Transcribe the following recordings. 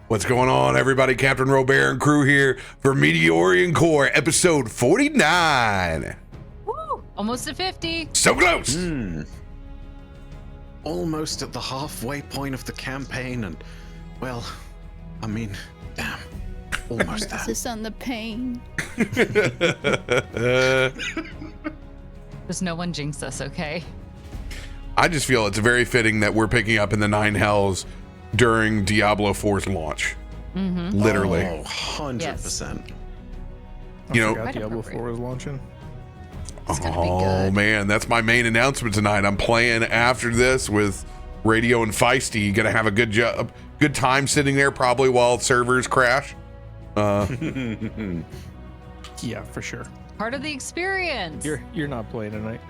What's going on, everybody? CaptainRoBear and crew here for Meteorian Core, episode 49. Woo! Almost to 50. So close! Almost at the halfway point of the campaign, and, well, I mean, damn. Almost there. This on the pain. Just no one jinx us, okay? I just feel it's very fitting that we're picking up in the 9 Hells during Diablo 4's launch. Literally. Oh, 100%. You know, Forgot Diablo 4 was launching. It's gonna be oh good. man, that's my main announcement tonight. I'm playing after this with Radio and Feisty. Gonna have a good time sitting there, probably while servers crash. Yeah, for sure. Part of the experience. You're not playing tonight.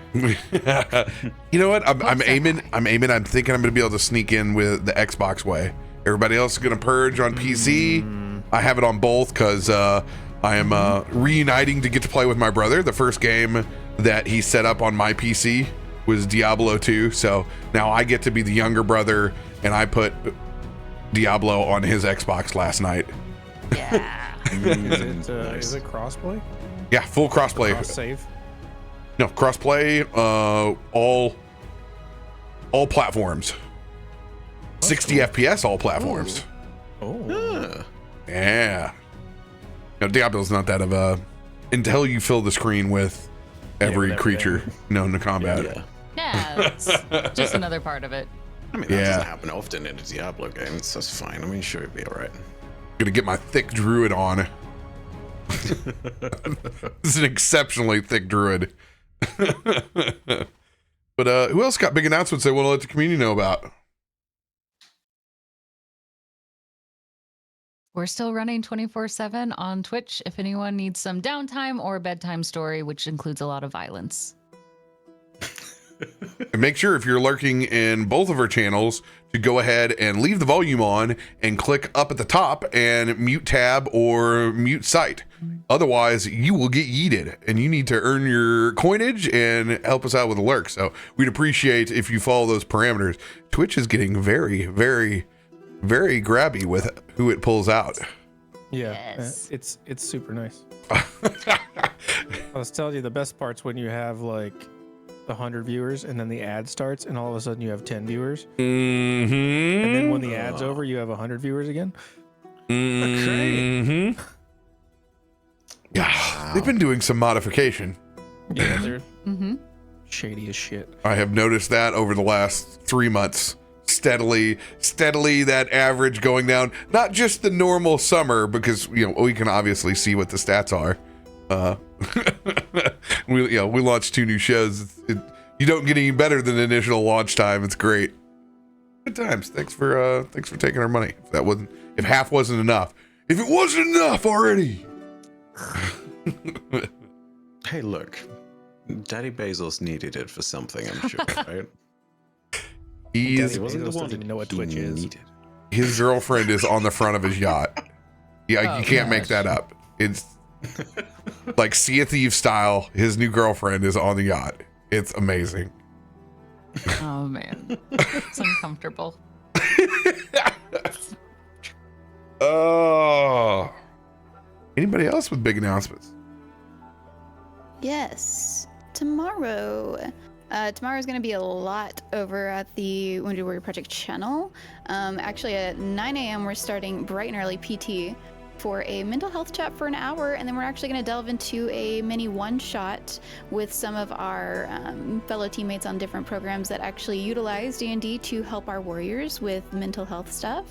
You know what? I'm aiming. I'm thinking I'm gonna be able to sneak in with the Xbox way. Everybody else is gonna purge on PC. I have it on both because I am reuniting to get to play with my brother. The first game that he set up on my PC was Diablo 2. So now I get to be the younger brother, and I put Diablo on his Xbox last night. Yeah. Is it crossplay? Yeah, full crossplay. Cross save? No, crossplay, all platforms. 60 FPS, all platforms. Oh. Yeah. No, Diablo's not that of a... Until you fill the screen with every with creature everything. known to combat. Yeah. Yeah, it's just another part of it. I mean, that Yeah. doesn't happen often in a Diablo game, so that's fine. I mean, sure, it'd be alright. Gonna get my thick druid on. This is an exceptionally thick druid. But who else got big announcements they want to let the community know about? We're still running 24/7 on Twitch if anyone needs some downtime or a bedtime story, which includes a lot of violence. And make sure if you're lurking in both of our channels to go ahead and leave the volume on and click up at the top and mute tab or mute site. Otherwise, you will get yeeted and you need to earn your coinage and help us out with a lurk. So we'd appreciate if you follow those parameters. Twitch is getting very, very, very grabby with who it pulls out. Yeah, Yes. it's super nice. I was telling you, the best part's when you have like 100 viewers and then the ad starts and all of a sudden you have 10 viewers. And then when the ad's over, you have 100 viewers again. Yeah, they've been doing some modification. Yeah, they're shady as shit. I have noticed that over the last 3 months. Steadily that average going down. Not just the normal summer, because we can obviously see what the stats are. We launched 2 new shows. You don't get any better than the initial launch time. It's great. Good times. Thanks for taking our money. If half wasn't enough. If it wasn't enough already. Hey, look. Daddy Bezos needed it for something, I'm sure, right? He wasn't the one doesn't even know what Twitch is. His girlfriend is on the front of his yacht. Yeah, Oh, you can't make gosh. that up. It's like Sea of Thieves style. His new girlfriend is on the yacht. It's amazing. Oh man, it's uncomfortable. Oh. Anybody else with big announcements? Yes. Tomorrow. Tomorrow is going to be a lot over at the Wounded Warrior Project channel. Actually, at 9 a.m. we're starting bright and early PT for a mental health chat for an hour, and then we're actually going to delve into a mini one-shot with some of our fellow teammates on different programs that actually utilize D&D to help our warriors with mental health stuff.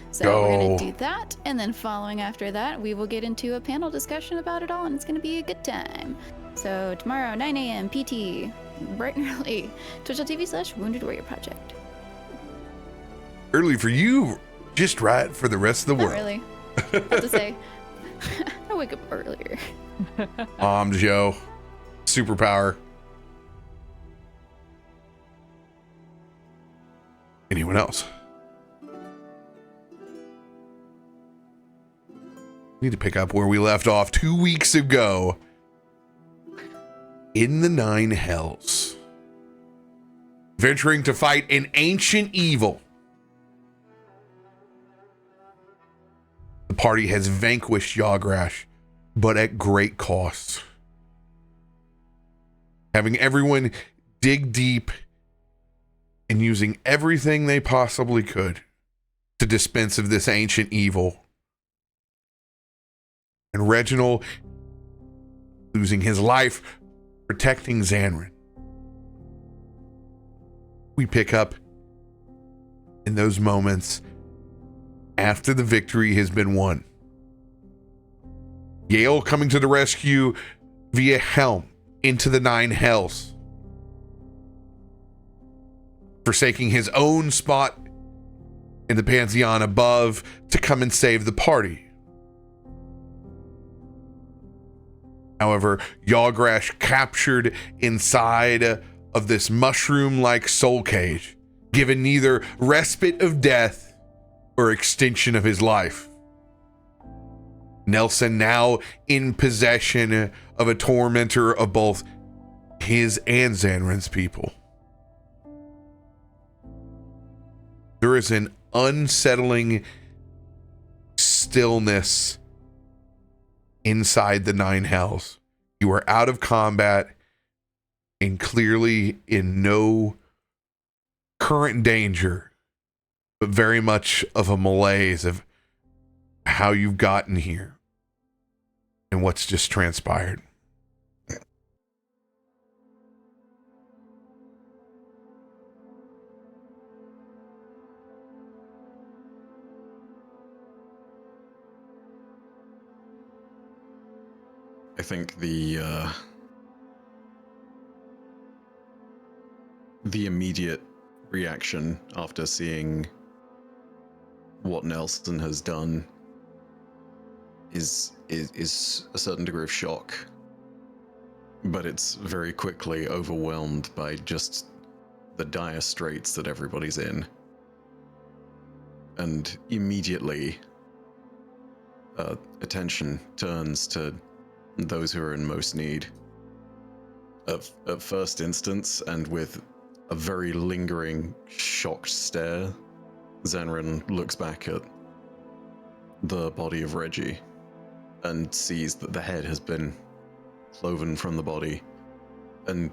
So we're going to do that, and then following after that, we will get into a panel discussion about it all, and it's going to be a good time. So tomorrow, 9 a.m. PT, bright and early, twitch.tv/Wounded Warrior Project. Early for you, just right for the rest of the Not world. really. I have to say, I wake up earlier. Joe. Superpower. Anyone else? Need to pick up where we left off 2 weeks ago. In the 9 Hells. Venturing to fight an ancient evil. The party has vanquished Yagrash, but at great cost. Having everyone dig deep and using everything they possibly could to dispense of this ancient evil. And Reginald losing his life protecting Zanryn. We pick up in those moments after the victory has been won. Yale coming to the rescue via Helm into the Nine Hells, forsaking his own spot in the Pantheon above to come and save the party. However, Yagrash captured inside of this mushroom-like soul cage, given neither respite of death or extinction of his life. Nelson now in possession of a tormentor of both his and Zanryn's people. There is an unsettling stillness inside the Nine Hells. You are out of combat and clearly in no current danger, but very much of a malaise of how you've gotten here and what's just transpired. I think the immediate reaction after seeing what Nelson has done is a certain degree of shock, but it's very quickly overwhelmed by just the dire straits that everybody's in, and immediately attention turns to those who are in most need. At first instance, and with a very lingering, shocked stare, Zanryn looks back at the body of Reggie and sees that the head has been cloven from the body, and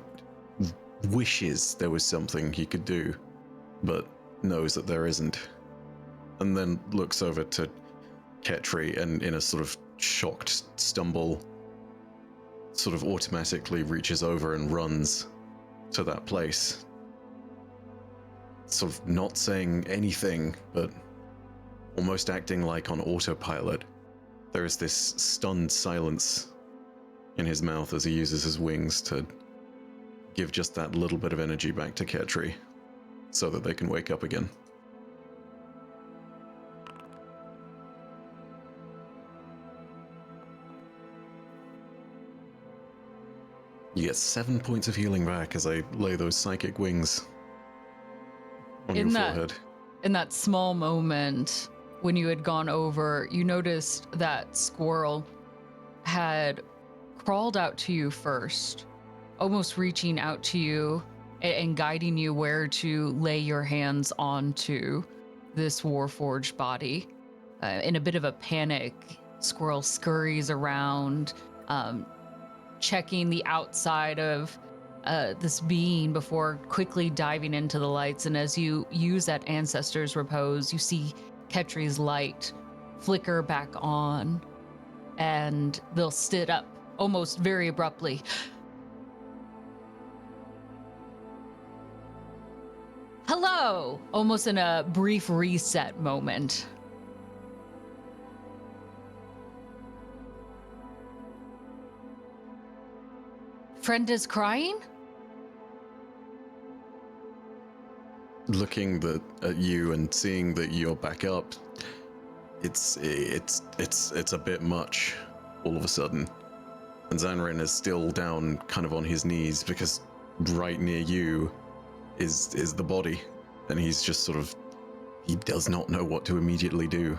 wishes there was something he could do, but knows that there isn't. And then looks over to Ketri and, in a sort of shocked stumble, sort of automatically reaches over and runs to that place. Sort of not saying anything, but almost acting like on autopilot. There is this stunned silence in his mouth as he uses his wings to give just that little bit of energy back to Ketri so that they can wake up again. You get 7 points of healing back as I lay those psychic wings on your forehead. In that small moment when you had gone over, you noticed that squirrel had crawled out to you first, almost reaching out to you and guiding you where to lay your hands onto this warforged body. In a bit of a panic, squirrel scurries around, checking the outside of this being before quickly diving into the lights. And as you use that Ancestor's Repose, you see Ketri's light flicker back on, and they'll sit up almost very abruptly. Hello! Almost in a brief reset moment. Friend is crying? Looking at you and seeing that you're back up, it's a bit much all of a sudden. And Zanryn is still down kind of on his knees because right near you is the body, and he's just sort of, he does not know what to immediately do.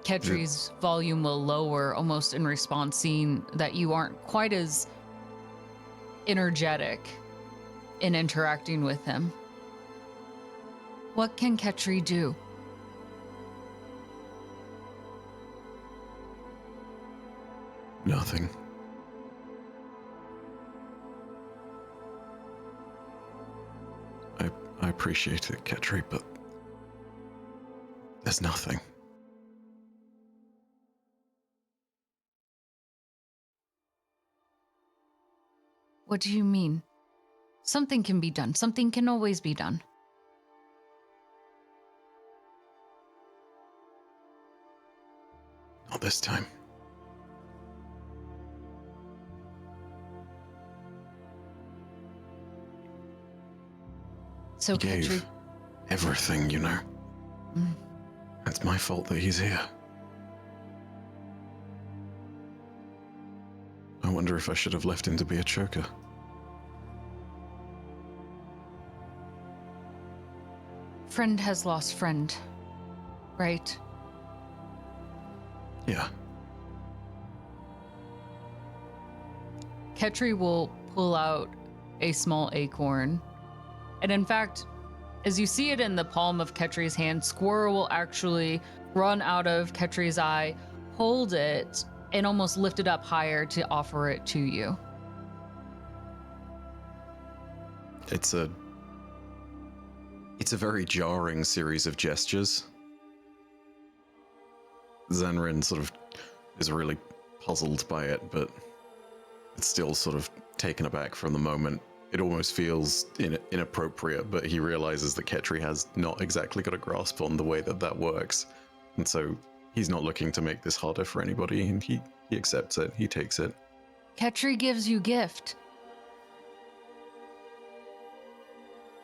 Ketri's volume will lower almost in response, seeing that you aren't quite as energetic in interacting with him. What can Ketri do? Nothing. I appreciate it, Ketri, but there's nothing. What do you mean? Something can be done. Something can always be done. Not this time. So, He gave Ketri, everything, you know. Mm. It's my fault that he's here. I wonder if I should have left him to be a choker. friend has lost friend, right? Yeah. Ketri will pull out a small acorn. And in fact, as you see it in the palm of Ketri's hand, Squirrel will actually run out of Ketri's eye, hold it, and almost lift it up higher to offer it to you. It's a very jarring series of gestures. Zanryn sort of is really puzzled by it, but it's still sort of taken aback from the moment. It almost feels inappropriate, but he realizes that Ketri has not exactly got a grasp on the way that works. And so he's not looking to make this harder for anybody, and he accepts it, he takes it. Ketri gives you gift.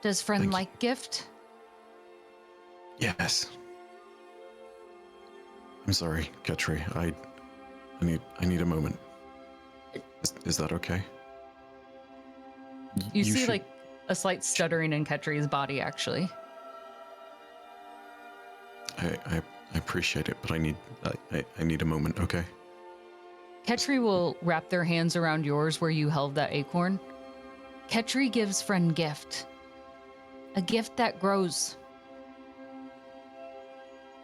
Does friend Thank you. like gift? Yes. I'm sorry, Ketri. I need a moment. Is that okay? You see should- like a slight stuttering in Ketri's body, actually. I appreciate it, but I need a moment, okay? Ketri will wrap their hands around yours where you held that acorn. Ketri gives friend gift. A gift that grows.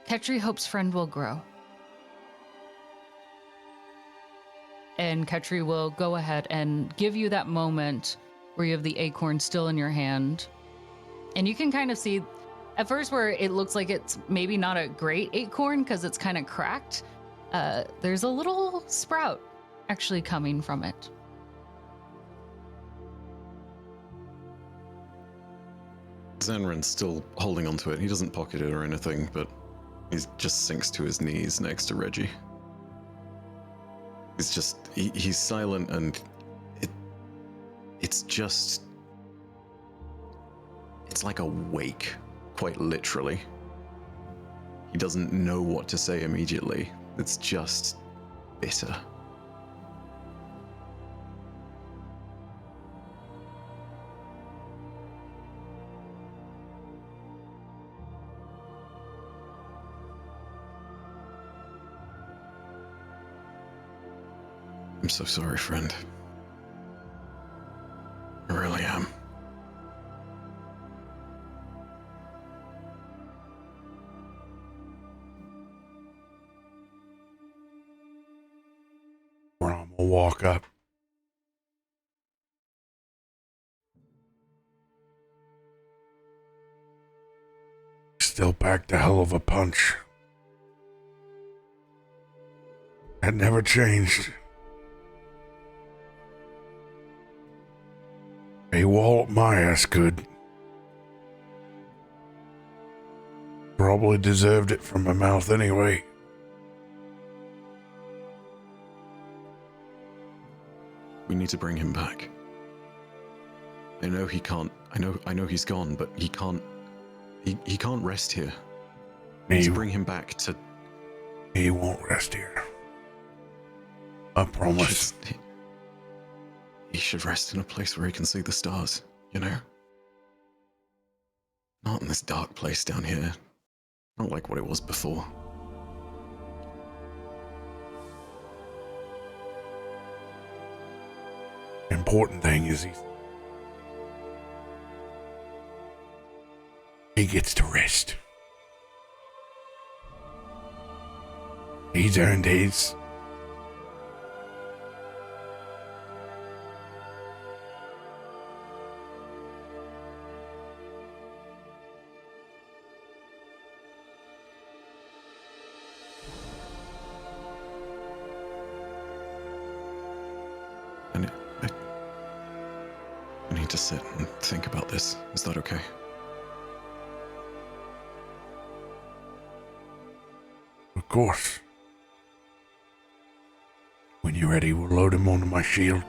Ketri hopes friend will grow. And Ketri will go ahead and give you that moment where you have the acorn still in your hand. And you can kind of see at first where it looks like it's maybe not a great acorn because it's kind of cracked. There's a little sprout actually coming from it. Zanryn's still holding onto it. He doesn't pocket it or anything, but he just sinks to his knees next to Reggie. He's silent, and it's like a wake, quite literally. He doesn't know what to say immediately. It's just bitter. I'm so sorry, friend. I really am. Brom will walk up. Still packed a hell of a punch. That never changed. He walloped my ass good. Probably deserved it from my mouth anyway. We need to bring him back. I know he can't. I know he's gone, but he can't. He can't rest here. We need to bring him back to. He won't rest here. I promise. He should rest in a place where he can see the stars, you know? Not in this dark place down here. Not like what it was before. The important thing is he gets to rest. He's earned his. I need to sit and think about this. Is that okay? Of course. When you're ready, we'll load him onto my shield.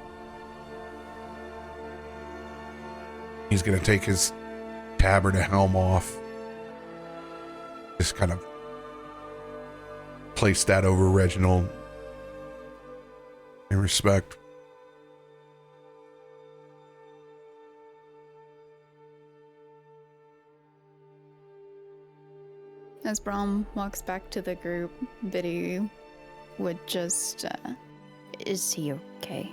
He's gonna take his tabard and helm off. Just kind of place that over Reginald in respect. As Brom walks back to the group, Biddy would just, is he okay?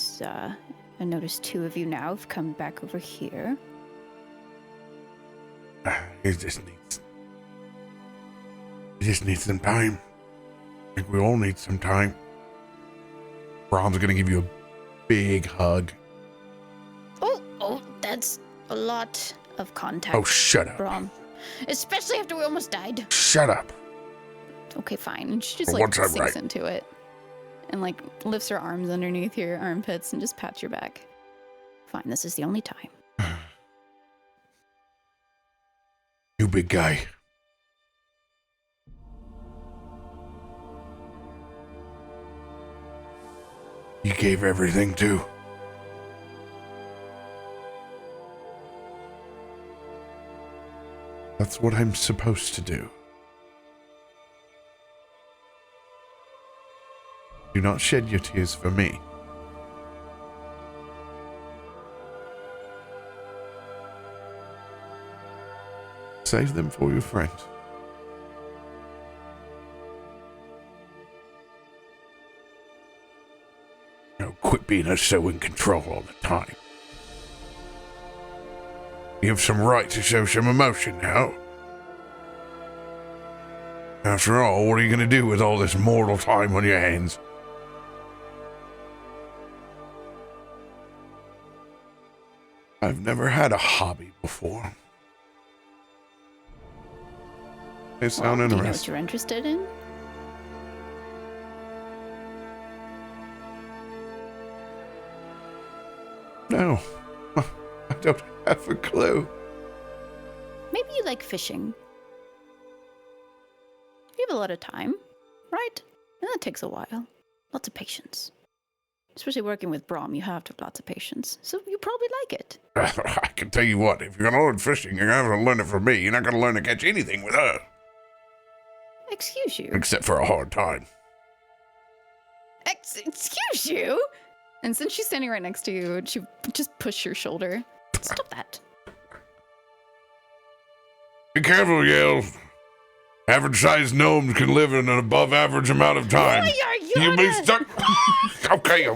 I noticed 2 of you now have come back over here. He just needs some time. I think we all need some time. Brom's gonna give you a big hug. Oh, that's a lot of contact. Oh, shut up. Brom. Especially after we almost died. Shut up. Okay, fine. And she just For like once I'm sinks right. into it. And like lifts her arms underneath your armpits and just pats your back. Fine, this is the only time. You big guy. You gave everything too. That's what I'm supposed to do. Do not shed your tears for me. Save them for your friends. No, quit being so in control all the time. You have some right to show some emotion now. After all, what are you going to do with all this mortal time on your hands? I've never had a hobby before. They sound Do you know what interesting. you're interested in? No, I don't have a clue. Maybe you like fishing. You have a lot of time, right? And that takes a while. Lots of patience. Especially working with Brom, you have to have lots of patience. So you probably like it. I can tell you what, if you're going to learn fishing, you're going to have to learn it from me. You're not going to learn to catch anything with her. Excuse you. Except for a hard time. Excuse you? And since she's standing right next to you, she just pushed your shoulder. Stop that. Be careful, Yale. Average-sized gnomes can live in an above-average amount of time. You be stuck. Okay.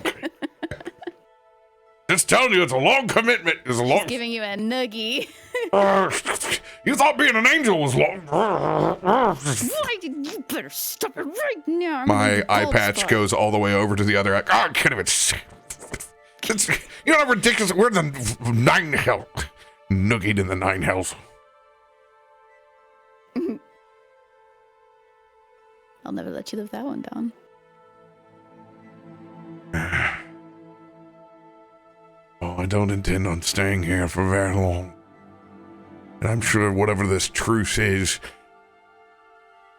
Just telling you, it's a long commitment. It's a long. She's giving you a nuggie. You thought being an angel was long. You better stop it right now. My eye patch goes all the way over to the other eye. I can't even see. You know how ridiculous. We're in the 9 hell. Noogied in the 9 hells. I'll never let you live that one down. Oh, I don't intend on staying here for very long. And I'm sure whatever this truce is,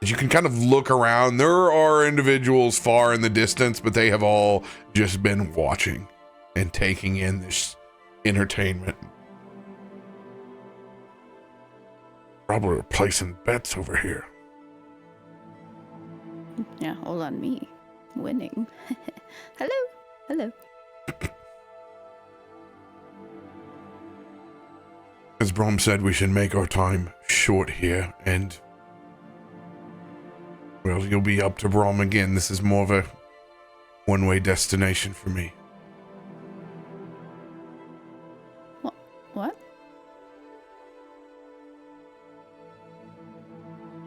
you can kind of look around. There are individuals far in the distance, but they have all just been watching and taking in this entertainment. Probably placing bets over here. Yeah, all on me. Winning. Hello. As Brom said, we should make our time short here, and well, you'll be up to Brom again. This is more of a one-way destination for me. What?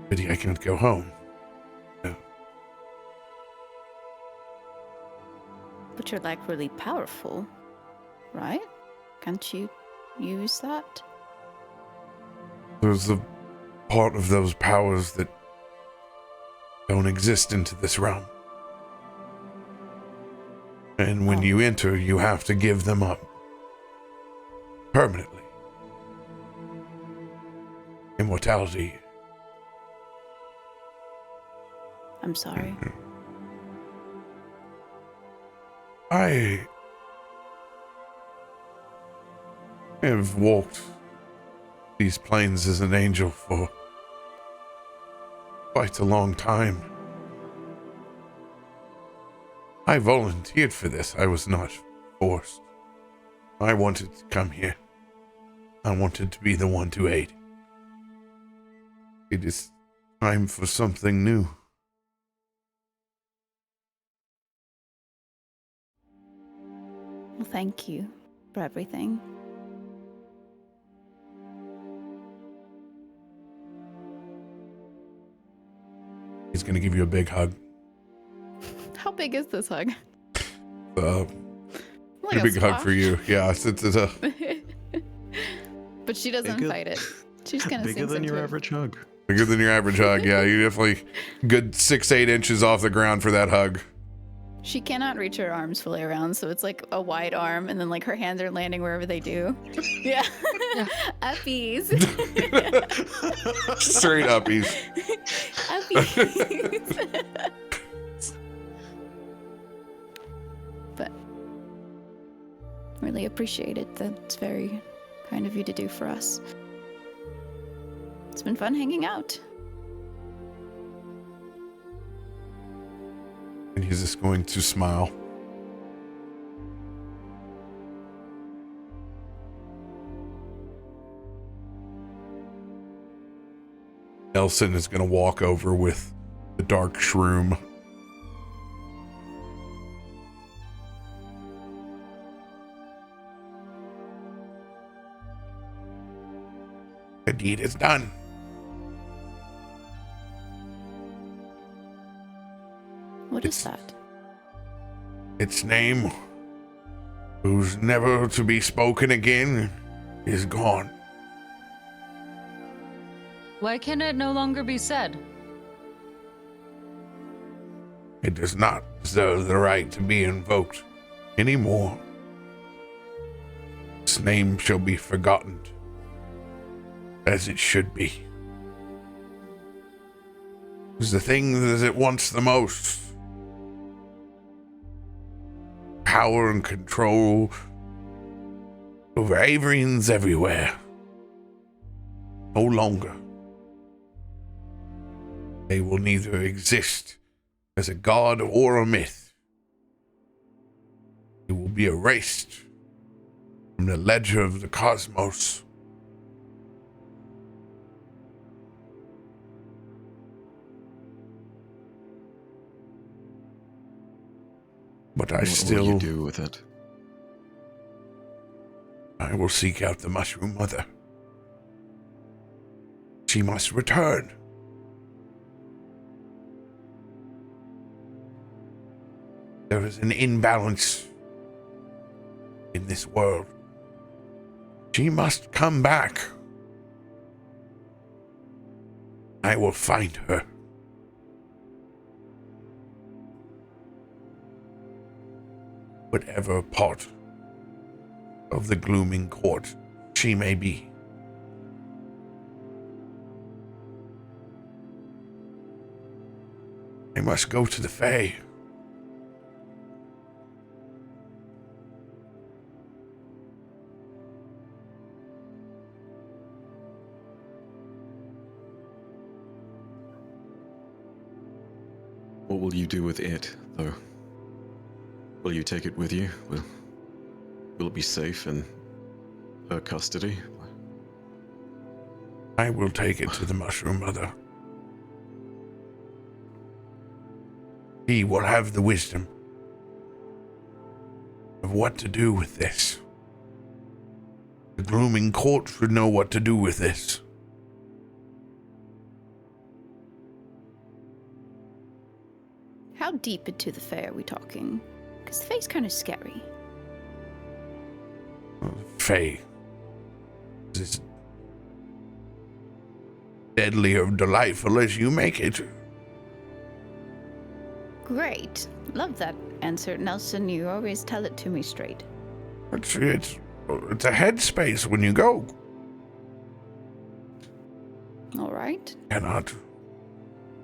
Pity I can't go home. No. But you're like really powerful, right? Can't you use that? There's the part of those powers that don't exist into this realm. And when you enter, you have to give them up. permanently. Immortality. I'm sorry. I have walked these plains as an angel for quite a long time. I volunteered for this. I was not forced. I wanted to come here. I wanted to be the one to aid. It is time for something new. Well, thank you for everything. He's gonna give you a big hug. How big is this hug? Pretty Like big hug for you. Yeah, it's a But she doesn't Bigger- fight it. She's gonna Bigger than your average hug. bigger than your average hug. Yeah, you definitely good 6-8 inches off the ground for that hug. She cannot reach her arms fully around, so it's like a wide arm, and then like her hands are landing wherever they do. Yeah. Uppies. Straight uppies. Uppies. But really appreciate it. That's very kind of you to do for us. It's been fun hanging out. And he's just going to smile. Nelson is going to walk over with the dark shroom. The deed is done. What is that? Its name, who's never to be spoken again, is gone. Why can it no longer be said? It does not deserve the right to be invoked anymore. Its name shall be forgotten, as it should be. It was the thing that it wants the most. Power and control over Avrians everywhere. No longer. They will neither exist as a god or a myth. It will be erased from the ledger of the cosmos. But What will you do with it? I will seek out the Mushroom Mother. She must return. There is an imbalance in this world. She must come back. I will find her. Whatever part of the glooming court she may be. I must go to the Fae. What will you do with it, though? Will you take it with you? Will it be safe in her custody? I will take it to the Mushroom Mother. He will have the wisdom of what to do with this. The glooming court should know what to do with this. How deep into the Fae are we talking? Because the Fae's kind of scary. Fae is as deadly or delightful as you make it. Great. Love that answer, Nelson. You always tell it to me straight. It's it's a headspace when you go. All right. Cannot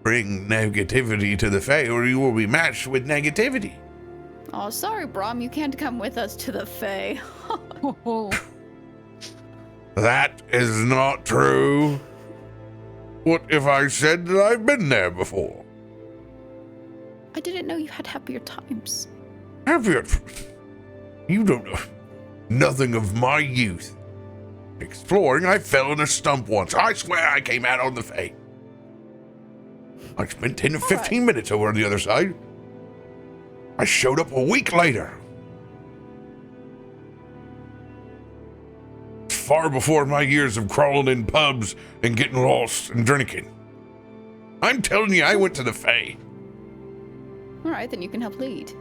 bring negativity to the Fae, or you will be matched with negativity. Oh, sorry, Brom. You can't come with us to the Fae. That is not true. What if I said that I've been there before? I didn't know you had happier times. Have you? You don't know nothing of my youth. Exploring, I fell in a stump once. I swear I came out on the Fae. I spent 10 to 15 minutes over on the other side. I showed up a week later. Far before my years of crawling in pubs and getting lost and drinking. I'm telling you, I went to the Fae. All right, then you can help lead.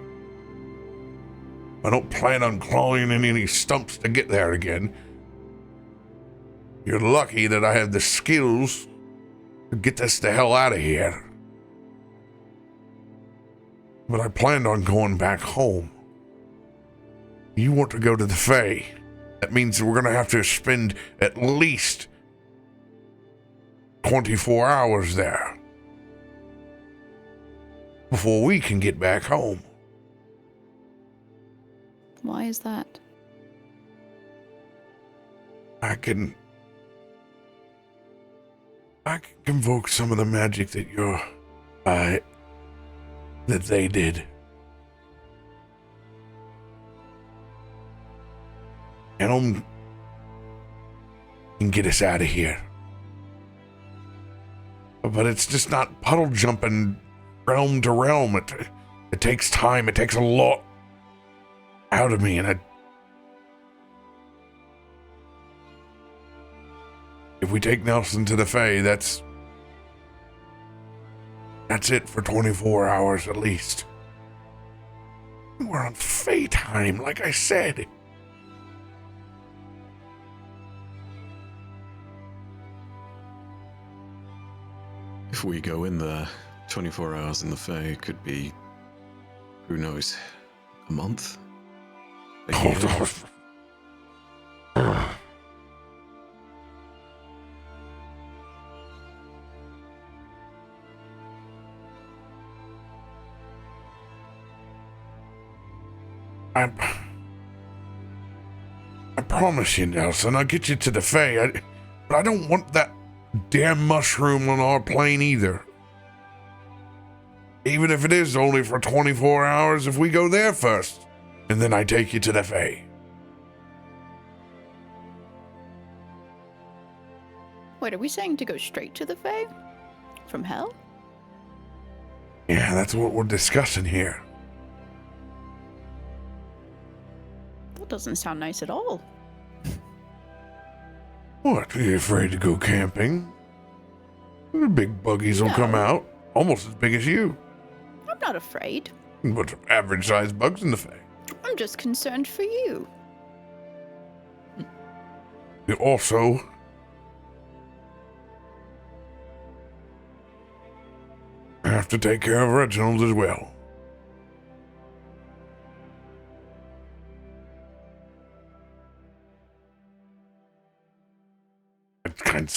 I don't plan on clawing in any stumps to get there again. You're lucky that I have the skills to get us the hell out of here. But I planned on going back home. You want to go to the Fae. That means we're going to have to spend at least 24 hours there before we can get back home. Why is that? I can convoke some of the magic that that they did. And can get us out of here. But it's just not puddle jumping realm to realm. It takes time. It takes a lot out of me, and if we take Nelson to the Fae, that's it for 24 hours at least. We're on Fae time, like I said. If we go in there, 24 hours in the Fae, it could be, who knows, a month? A year? I promise you, Nelson, I'll get you to the Fae, but I don't want that damn mushroom on our plane either. Even if it is only for 24 hours, if we go there first, and then I take you to the Fae. Wait, are we saying to go straight to the Fae? From hell? Yeah, that's what we're discussing here. That doesn't sound nice at all. What, are you afraid to go camping? The big buggies will come out, almost as big as you. I'm not afraid. But average-sized bugs in the Fae. I'm just concerned for you. You also have to take care of Reginald as well. It's kind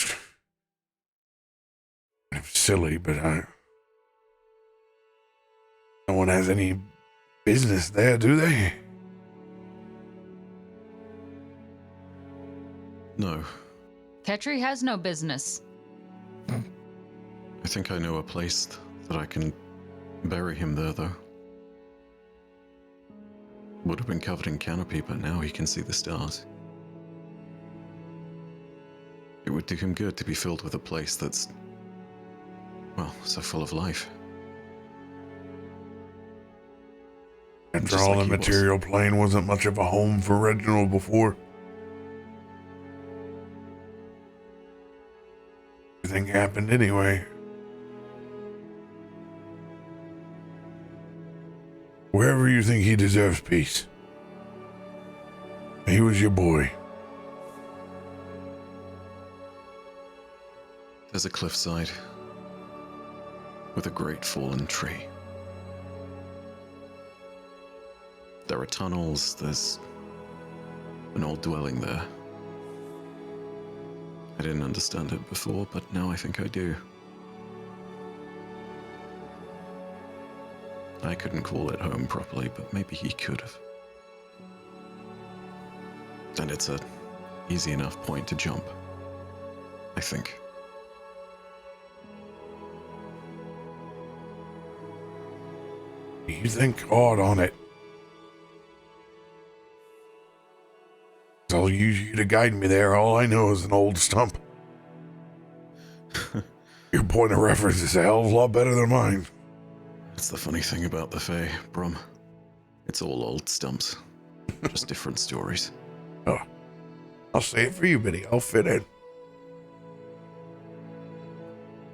of silly, but no one has any business there, do they? No. Ketri has no business. I think I know a place that I can bury him there, though. Would have been covered in canopy, but now he can see the stars. It would do him good to be filled with a place that's, well, so full of life. After Just all, like the he material plane wasn't much of a home for Reginald before. Everything happened anyway. Wherever you think he deserves peace. He was your boy. There's a cliffside with a great fallen tree. There are tunnels, there's an old dwelling there. I didn't understand it before, but now I think I do. I couldn't call it home properly, but maybe he could have. And it's a easy enough point to jump, I think. You think hard on it. I'll use you to guide me there. All I know is an old stump. Your point of reference is a hell of a lot better than mine. That's the funny thing about the Fae, Brom. It's all old stumps. Just different stories. Oh, I'll say it for you, Biddy. I'll fit in.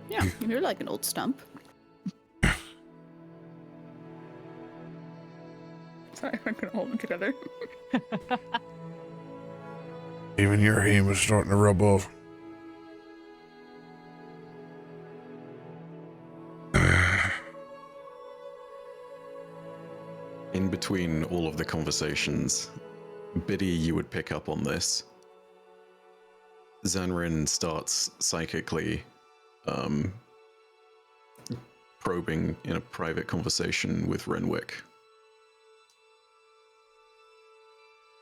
Yeah, you're like an old stump. Sorry, I'm gonna hold them together. Even your aim is starting to rub off. In between all of the conversations, Biddy, you would pick up on this. Zanryn starts psychically probing in a private conversation with Renwick.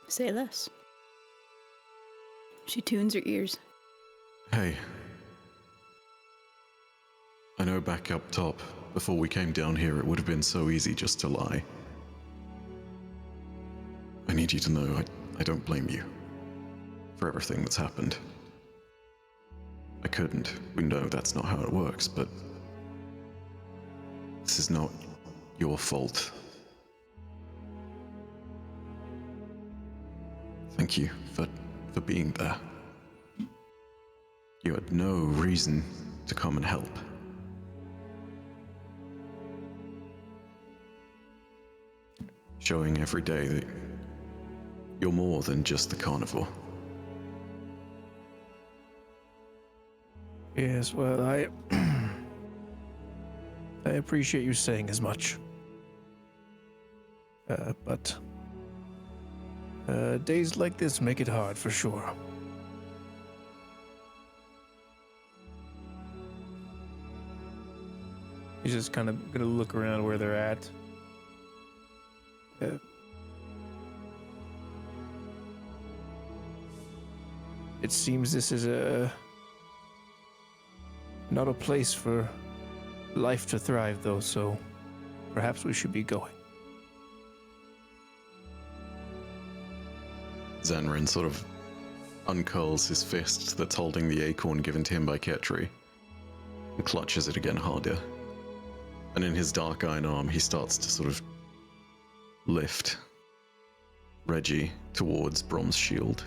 Say less. She tunes her ears. Hey. I know back up top, before we came down here, it would have been so easy just to lie. I need you to know I don't blame you for everything that's happened. I couldn't. We know that's not how it works, but this is not your fault. Thank you for being there. You had no reason to come and help. Showing every day that you're more than just the carnivore. Yes, well, I appreciate you saying as much. But days like this make it hard for sure. He's just kind of gonna look around where they're at. It seems this is not a place for life to thrive, though, so perhaps we should be going. Zanryn sort of uncurls his fist that's holding the acorn given to him by Ketri and clutches it again harder. And in his dark iron arm, he starts to sort of lift Reggie towards Brom's shield.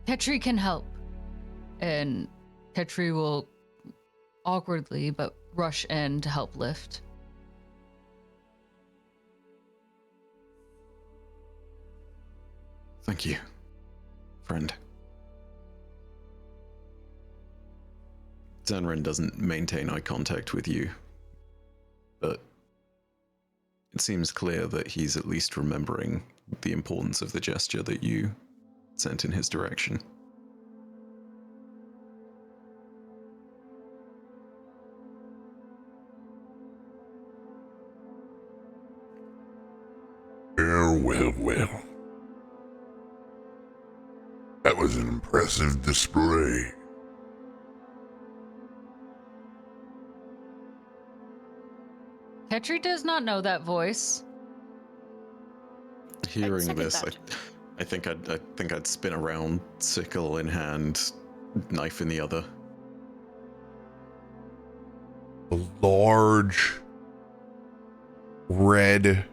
Ketri can help. And Ketri will awkwardly but rush in to help lift. Thank you, friend. Zanryn doesn't maintain eye contact with you, but it seems clear that he's at least remembering the importance of the gesture that you sent in his direction. Well. That was an impressive display. Ketri does not know that voice. Hearing second this, that. I think I'd spin around, sickle in hand, knife in the other. A large red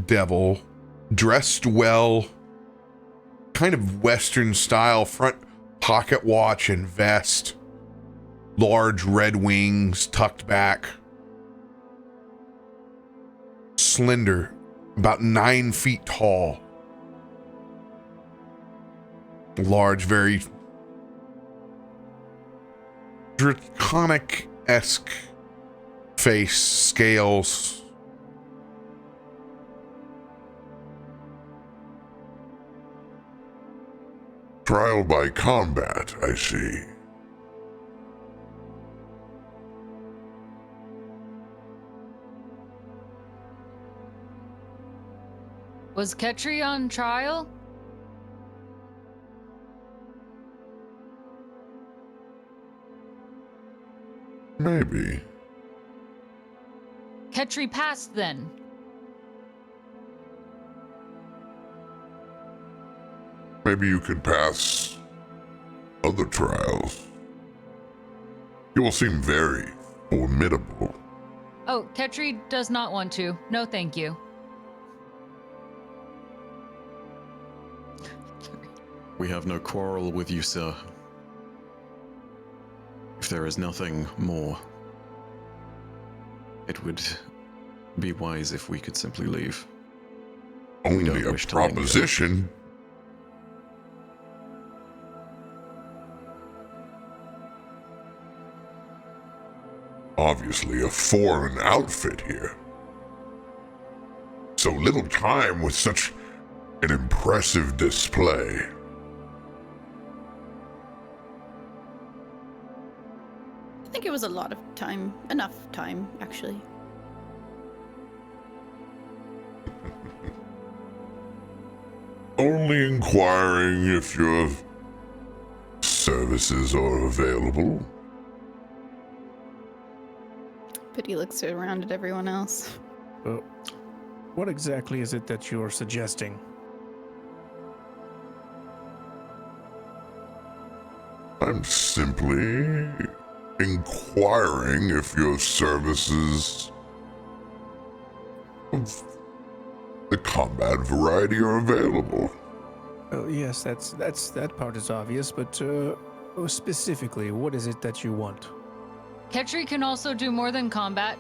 devil, dressed well, kind of Western style, front pocket watch and vest, large red wings tucked back, slender, about 9 feet tall, large, very draconic-esque face, scales, Trial by combat, I see. Was Ketri on trial? Maybe. Ketri passed then. Maybe you could pass other trials. You will seem very formidable. Oh, Ketri does not want to. No, thank you. We have no quarrel with you, sir. If there is nothing more, it would be wise if we could simply leave. Only don't a wish to linger. proposition. Obviously a foreign outfit here. So little time with such an impressive display. I think it was a lot of time. Enough time, actually. Only inquiring if your services are available. But he looks around at everyone else. What exactly is it that you're suggesting? I'm simply inquiring if your services of the combat variety are available. Oh, yes, that part is obvious, but specifically, what is it that you want? Ketri can also do more than combat.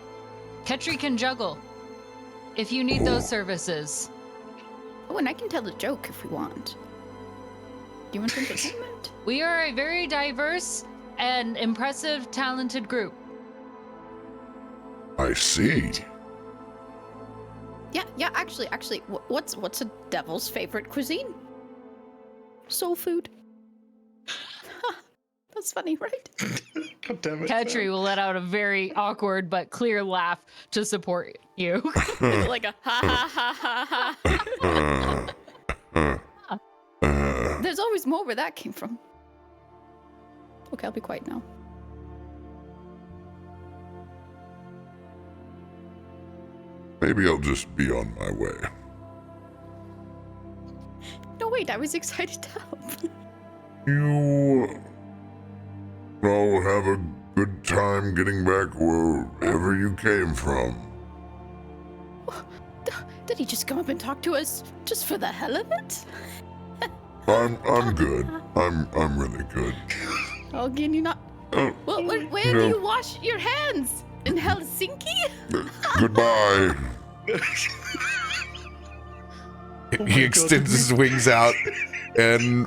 Ketri can juggle. If you need those services. Oh, and I can tell a joke if we want. Do you want entertainment? We are a very diverse and impressive, talented group. I see. Yeah. Actually, what's a devil's favorite cuisine? Soul food. That's funny, right? God damn it. Ketri will let out a very awkward but clear laugh to support you. Like a ha ha ha ha ha. There's always more where that came from. Okay, I'll be quiet now. Maybe I'll just be on my way. No, wait, I was excited to help. You all have a good time getting back wherever you came from. Did he just come up and talk to us just for the hell of it? I'm good. I'm really good. Oh, can you not? Well, where do you wash your hands? In Helsinki? Goodbye. He extends his wings out and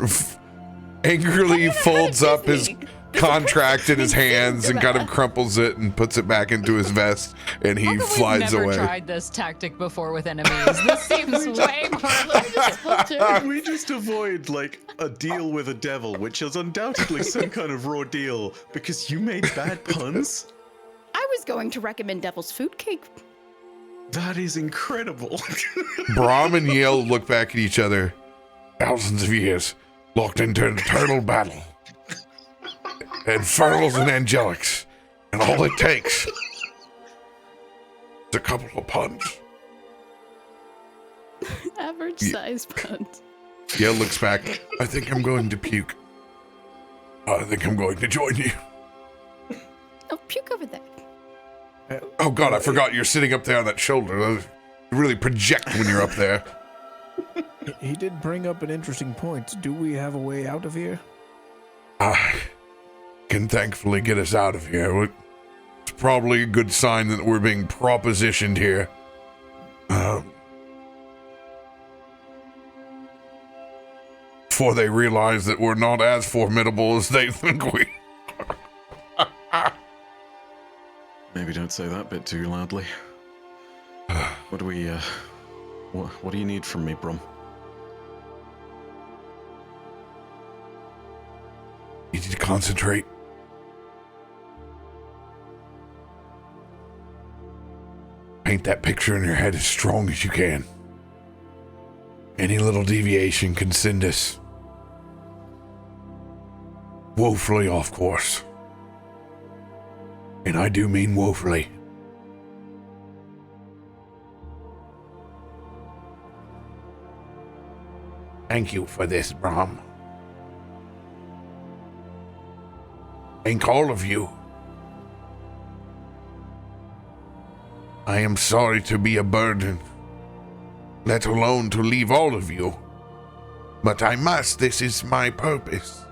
angrily folds up his contract in his hands and kind of crumples it and puts it back into his vest, and he flies We've never away. tried this tactic before with enemies. This seems way more Can we just avoid, like, a deal with a devil, which is undoubtedly some kind of raw deal, because you made bad puns? I was going to recommend Devil's Food Cake. That is incredible. Brahm and Yale look back at each other. Thousands of years locked into an eternal battle. Infernals and angelics. And all it takes is a couple of puns. Average size puns. Yale looks back. I think I'm going to puke. I think I'm going to join you. Oh, puke over there. Oh God, I forgot you're sitting up there on that shoulder. You really project when you're up there. He did bring up an interesting point. Do we have a way out of here? I can thankfully get us out of here. It's probably a good sign that we're being propositioned here. Before they realize that we're not as formidable as they think we Maybe don't say that bit too loudly. What do we, what do you need from me, Brom? Need you to concentrate. Paint that picture in your head as strong as you can. Any little deviation can send us woefully off course. And I do mean woefully. Thank you for this, Brom. Thank all of you. I am sorry to be a burden, let alone to leave all of you. But I must, this is my purpose.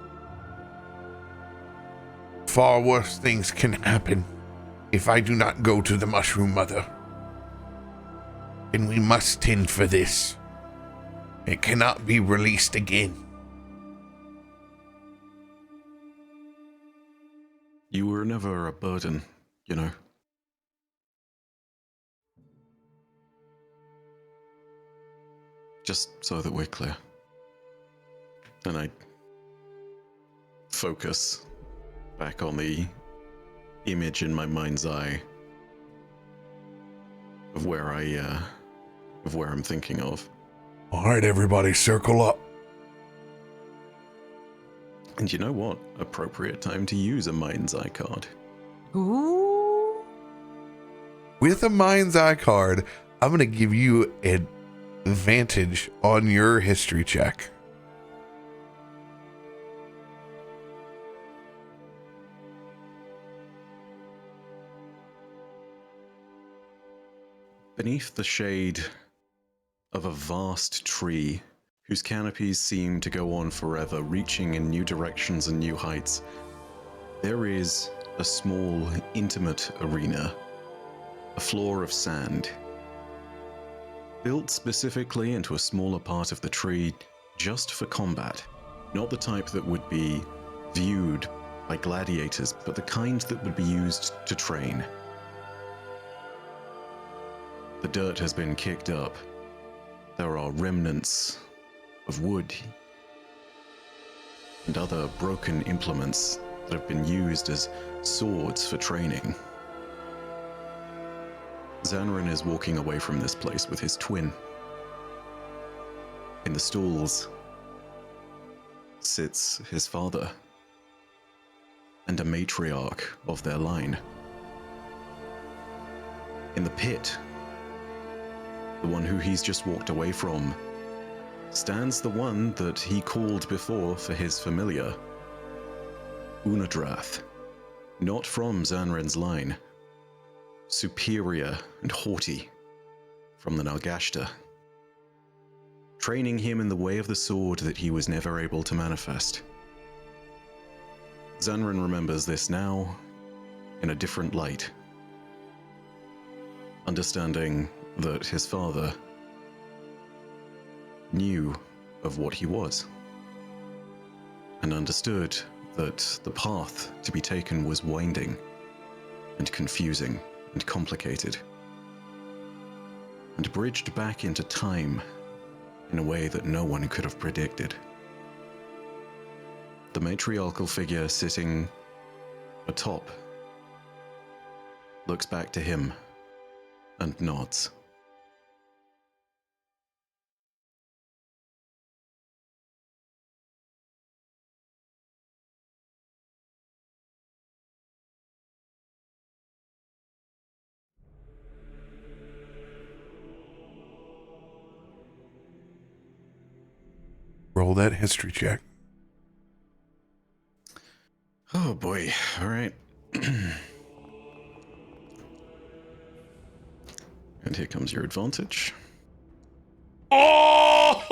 Far worse things can happen if I do not go to the Mushroom Mother. And we must tend for this. It cannot be released again. You were never a burden, you know. Just so that we're clear. And I focus back on the image in my mind's eye of where I'm thinking of. All right, everybody, circle up. And you know what? Appropriate time to use a mind's eye card. Ooh. With a mind's eye card, I'm going to give you an advantage on your history check. Beneath the shade of a vast tree whose canopies seem to go on forever, reaching in new directions and new heights, there is a small, intimate arena, a floor of sand, built specifically into a smaller part of the tree just for combat. Not the type that would be viewed by gladiators, but the kind that would be used to train. The dirt has been kicked up. There are remnants of wood and other broken implements that have been used as swords for training. Zanryn is walking away from this place with his twin. In the stalls sits his father and a matriarch of their line. In the pit, the one who he's just walked away from, stands the one that he called before for his familiar, Unadrath, not from Zanryn's line, superior and haughty from the Nalgashta, training him in the way of the sword that he was never able to manifest. Zanryn remembers this now in a different light, understanding that his father knew of what he was, and understood that the path to be taken was winding and confusing and complicated, and bridged back into time in a way that no one could have predicted. The matriarchal figure sitting atop looks back to him and nods. Roll that history check. Oh boy, all right. And here comes your advantage. Oh!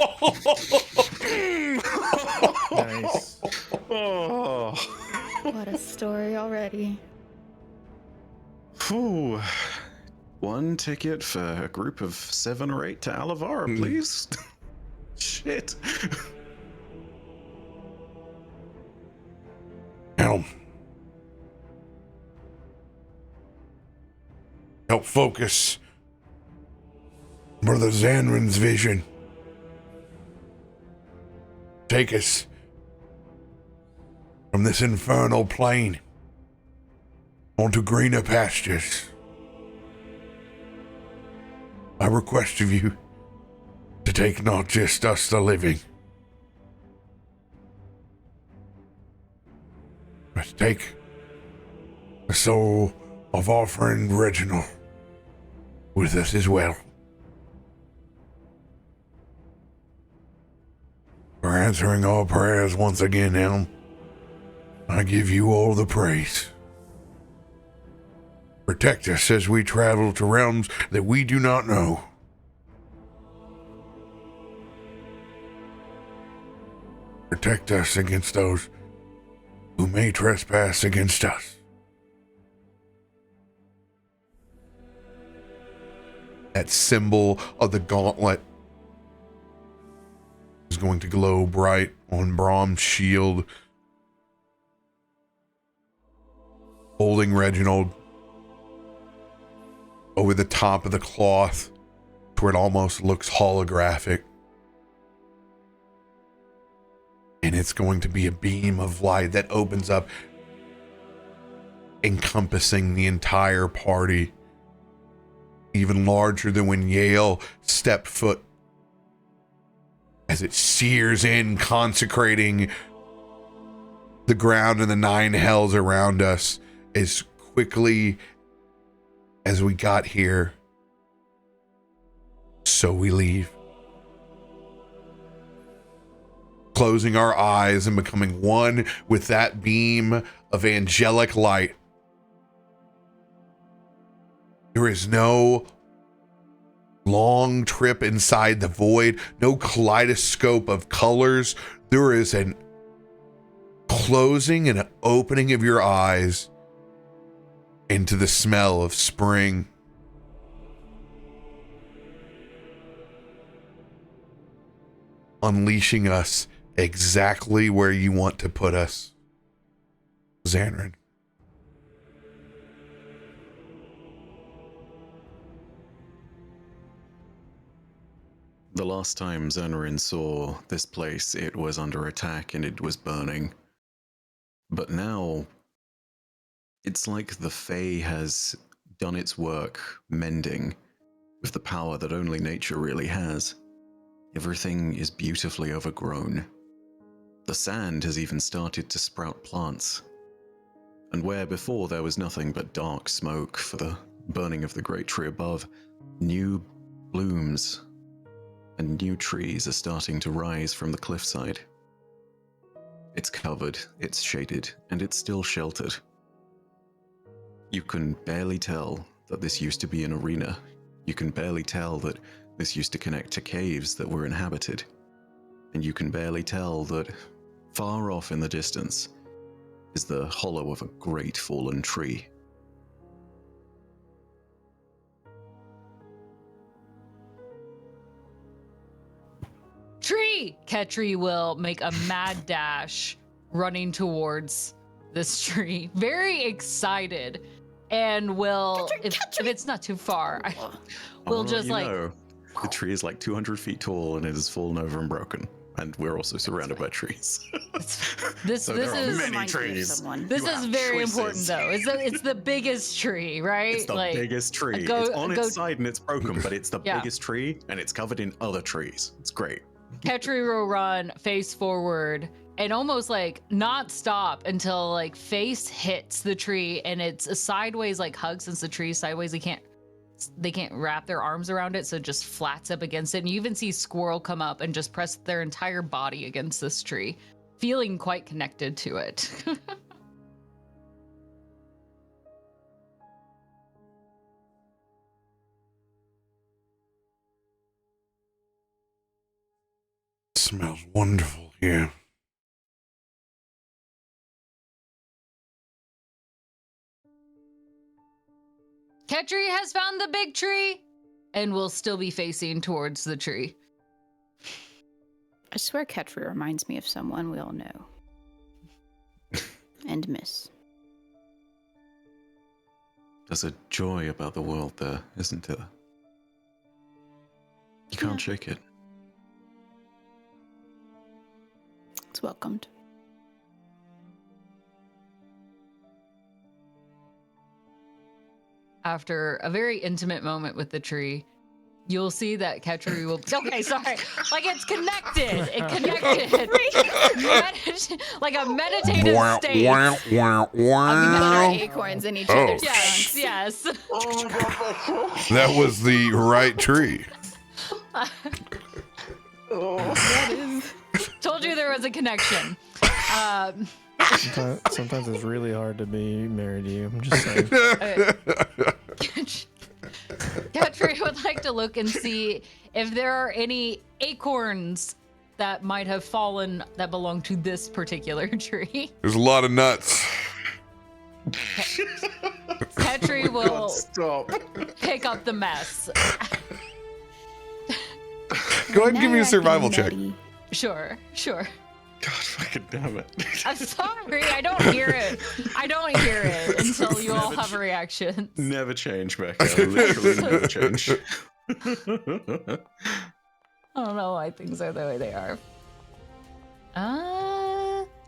Nice. Oh. What a story already. Phew. One ticket for a group of 7 or 8 to Alavara, please. Shit. Help focus Brother Zanryn's vision. Take us from this infernal plane onto greener pastures. I request of you to take not just us the living, but take the soul of our friend Reginald with us as well. For answering our prayers once again, Helm, I give you all the praise. Protect us as we travel to realms that we do not know. Protect us against those who may trespass against us. That symbol of the gauntlet is going to glow bright on Brom's shield, holding Reginald over the top of the cloth to where it almost looks holographic. And it's going to be a beam of light that opens up, encompassing the entire party, even larger than when Yale stepped foot, as it sears in, consecrating the ground and the 9 hells around us as quickly as we got here, so we leave. Closing our eyes and becoming one with that beam of angelic light. There is no long trip inside the void, no kaleidoscope of colors. There is an closing and an opening of your eyes into the smell of spring. Unleashing us exactly where you want to put us, Zanryn. The last time Zanryn saw this place, it was under attack and it was burning. But now, it's like the Fae has done its work mending with the power that only nature really has. Everything is beautifully overgrown. The sand has even started to sprout plants. And where before there was nothing but dark smoke for the burning of the great tree above, new blooms and new trees are starting to rise from the cliffside. It's covered, it's shaded, and it's still sheltered. You can barely tell that this used to be an arena. You can barely tell that this used to connect to caves that were inhabited. And you can barely tell that far off in the distance is the hollow of a great fallen tree. Tree! Ketri will make a mad dash running towards this tree, very excited, and will, if it's not too far, we'll just like... The tree is like 200 feet tall and it has fallen over and broken. And we're also surrounded by trees. This is many trees. This is very important, though. It's the biggest tree, right? It's the biggest tree. It's on its side and it's broken, but it's the biggest tree and it's covered in other trees. It's great. Ketri will run face forward and almost like not stop until like face hits the tree, and it's a sideways like hug since the tree is sideways. They can't wrap their arms around it, so it just flats up against it. And you even see Squirrel come up and just press their entire body against this tree, feeling quite connected to it. It smells wonderful here. Ketri has found the big tree and will still be facing towards the tree. I swear Ketri reminds me of someone we all know. And miss. There's a joy about the world there, isn't there? You can't shake it. It's welcomed. after a very intimate moment with the tree, you'll see that Ketri will. Okay, sorry. Like it's connected. It connected. Like a meditative state. We put our acorns in each other's Yes, trunks. yes. That was the right tree. That is. Told you there was a connection. Sometimes it's really hard to be married to you. I'm just saying. Ketri would like to look and see if there are any acorns that might have fallen that belong to this particular tree. There's a lot of nuts. Ketri will Stop. pick up the mess. Go ahead and give me a survival check. Sure. God fucking damn it. I'm sorry, I don't hear it. Until you all have reactions. Never change, Becca. Literally never change. I don't know why things are the way they are.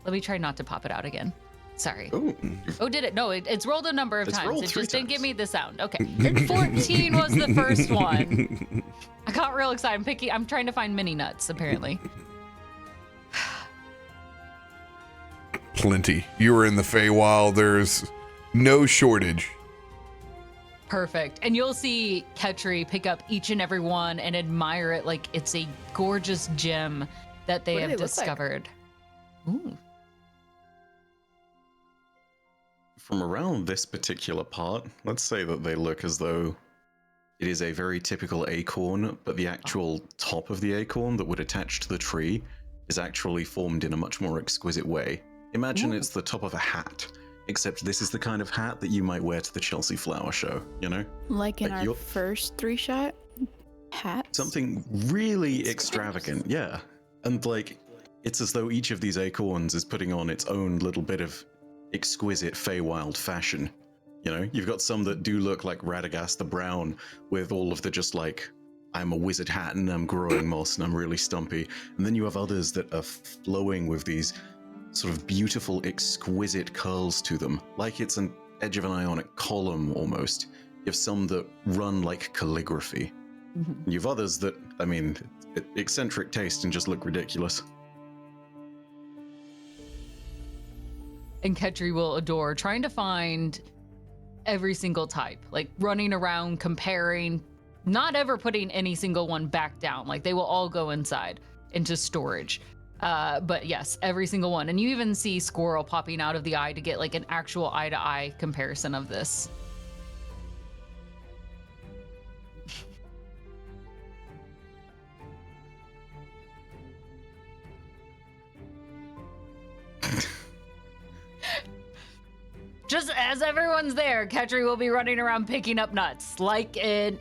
Let me try not to pop it out again. Sorry. Ooh. Oh, did it? No, it's rolled a number of It's times. rolled It 3 just didn't times. give me the sound. Okay. 14 was the first one. I got real excited. I'm trying to find mini nuts, apparently. Plenty. You were in the Feywild. There's no shortage. Perfect. And you'll see Ketri pick up each and every one and admire it like it's a gorgeous gem that they What do have they look like? discovered. Ooh. From around this particular part, let's say that they look as though it is a very typical acorn, but the actual top of the acorn that would attach to the tree is actually formed in a much more exquisite way. Imagine it's the top of a hat, except this is the kind of hat that you might wear to the Chelsea Flower Show, you know? Like in Like our you're- first 3-shot hats. Something really extravagant, yeah. And like, it's as though each of these acorns is putting on its own little bit of exquisite Feywild fashion. You know, you've got some that do look like Radagast the Brown with all of the just like, I'm a wizard hat and I'm growing moss and I'm really stumpy. And then you have others that are flowing with these sort of beautiful, exquisite curls to them, like it's an edge of an ionic column almost. You have some that run like calligraphy. Mm-hmm. You have others that, I mean, eccentric taste and just look ridiculous. And Ketri will adore trying to find every single type, like running around, comparing, not ever putting any single one back down. Like they will all go inside into storage. But yes, every single one. And you even see squirrel popping out of the eye to get like an actual eye-to-eye comparison of this. Just as everyone's there, Ketri will be running around picking up nuts like a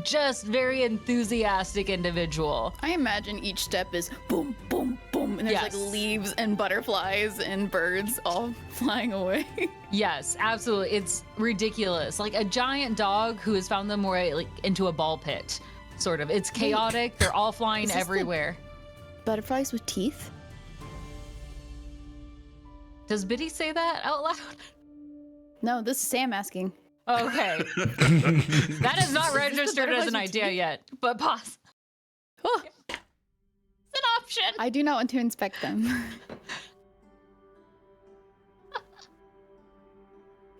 just very enthusiastic individual. I imagine each step is boom, boom, boom, and there's Yes. like leaves and butterflies and birds all flying away. Yes, absolutely. It's ridiculous. Like a giant dog who has found them way like into a ball pit, sort of. It's chaotic. They're all flying Is this the- everywhere. Butterflies with teeth? Does Biddy say that out loud? No, this is Sam asking. Okay. That is not registered as butterflies an with idea teeth? yet, but pause. Oh, It's an option. I do not want to inspect them.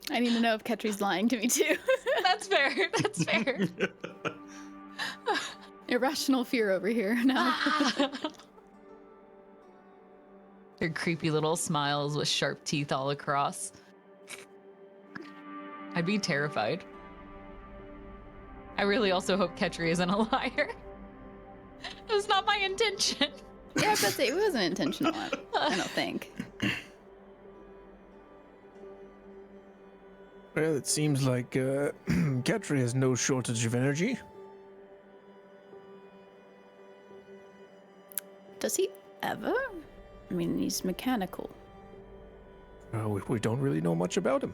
I need to know if Ketri's lying to me too. That's fair. That's fair. Irrational fear over here now. Their creepy little smiles with sharp teeth all across. I'd be terrified. I really also hope Ketri isn't a liar. It was not my intention. Yeah, but it wasn't intentional. I don't think. Well, it seems like Ketri has no shortage of energy. Does he ever? I mean, he's mechanical. We don't really know much about him.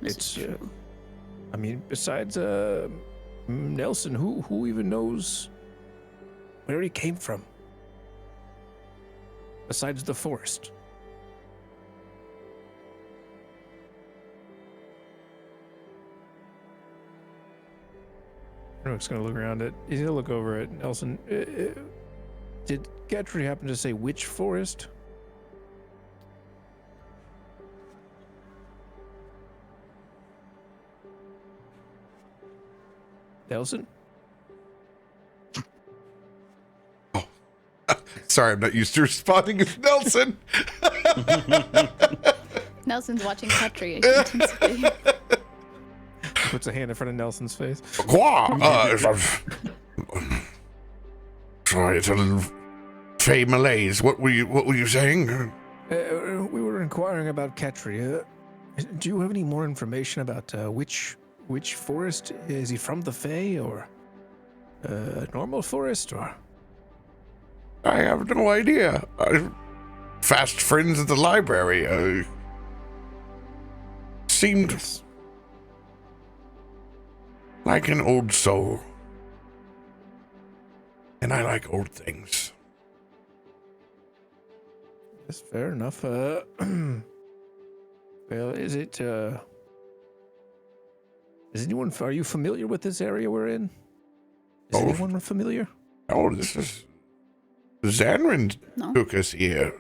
This It's, is true. I mean, besides Nelson, who even knows where he came from? Besides the forest. Renwick's gonna look around it. He's gonna look over at Nelson. Did Gatry happen to say which forest? Nelson? Sorry, I'm not used to responding as Nelson. Nelson's watching Petri intensely. Puts a hand in front of Nelson's face. Sorry, it's a little Fey malaise. What were you saying? We were inquiring about Gatry. Do you have any more information about which forest? Is he from the Fey or a normal forest or? I have no idea. Fast friends at the library. Seemed like an old soul. And I like old things. That's fair enough. Well, is it, are you familiar with this area we're in? Is anyone familiar? Oh, this is Zanryn took us here.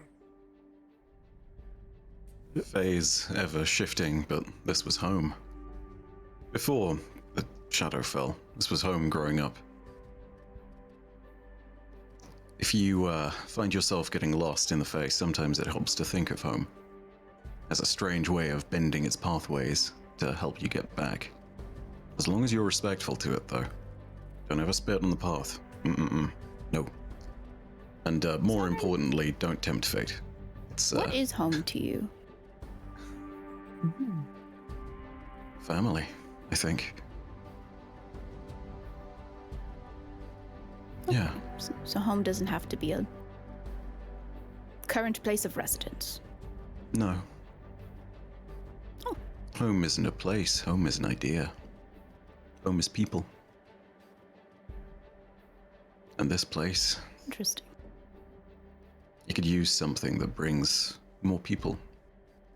Phase ever shifting, but this was home. Before the shadow fell, this was home growing up. If you find yourself getting lost in the Fae, sometimes it helps to think of home as a strange way of bending its pathways to help you get back. As long as you're respectful to it, though. Don't ever spit on the path. No. And more importantly, don't tempt fate. It's What is home to you? family, I think. Yeah. So home doesn't have to be a current place of residence. No. Oh. Home isn't a place. Home is an idea. Home is people. And this place, Interesting. you could use something that brings more people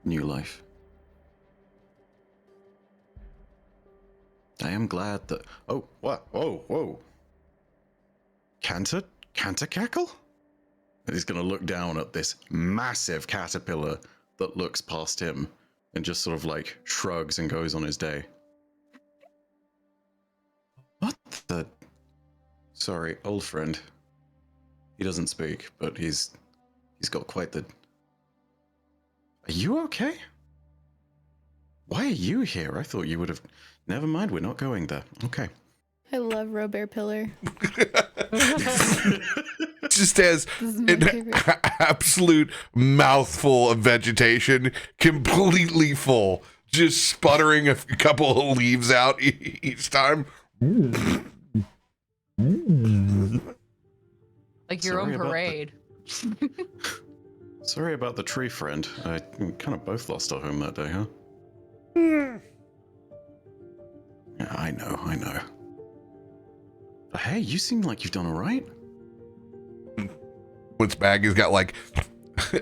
new life. I am glad that... Oh, what? Whoa. Canter cackle? And he's going to look down at this massive caterpillar that looks past him and just sort of like shrugs and goes on his day. What the... Sorry, old friend. He doesn't speak, but he's got quite the... Are you okay? Why are you here? I thought you would have... Never mind, we're not going there. Okay. I love RoBear Pillar. Just as This is my an favorite. absolute mouthful of vegetation, completely full, just sputtering a couple of leaves out each time. Like your Sorry own about parade. Sorry about the tree, friend. I kind of both lost our home that day, huh? Yeah, I know. But hey, you seem like you've done all right. What's bag? He's got like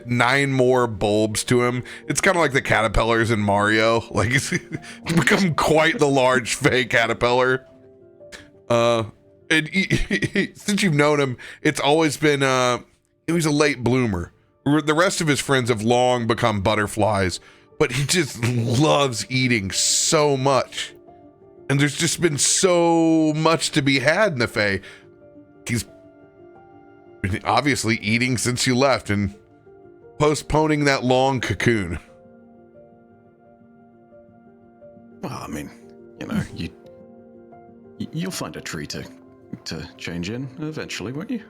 9 more bulbs to him. It's kind of like the caterpillars in Mario. Like he's become quite the large fey caterpillar. And since you've known him, it's always been he was a late bloomer. The rest of his friends have long become butterflies, but he just loves eating so much. And there's just been so much to be had in the Fae. He's been obviously eating since you left and postponing that long cocoon. Well, I mean, you know, you'll find a tree to change in eventually, won't you?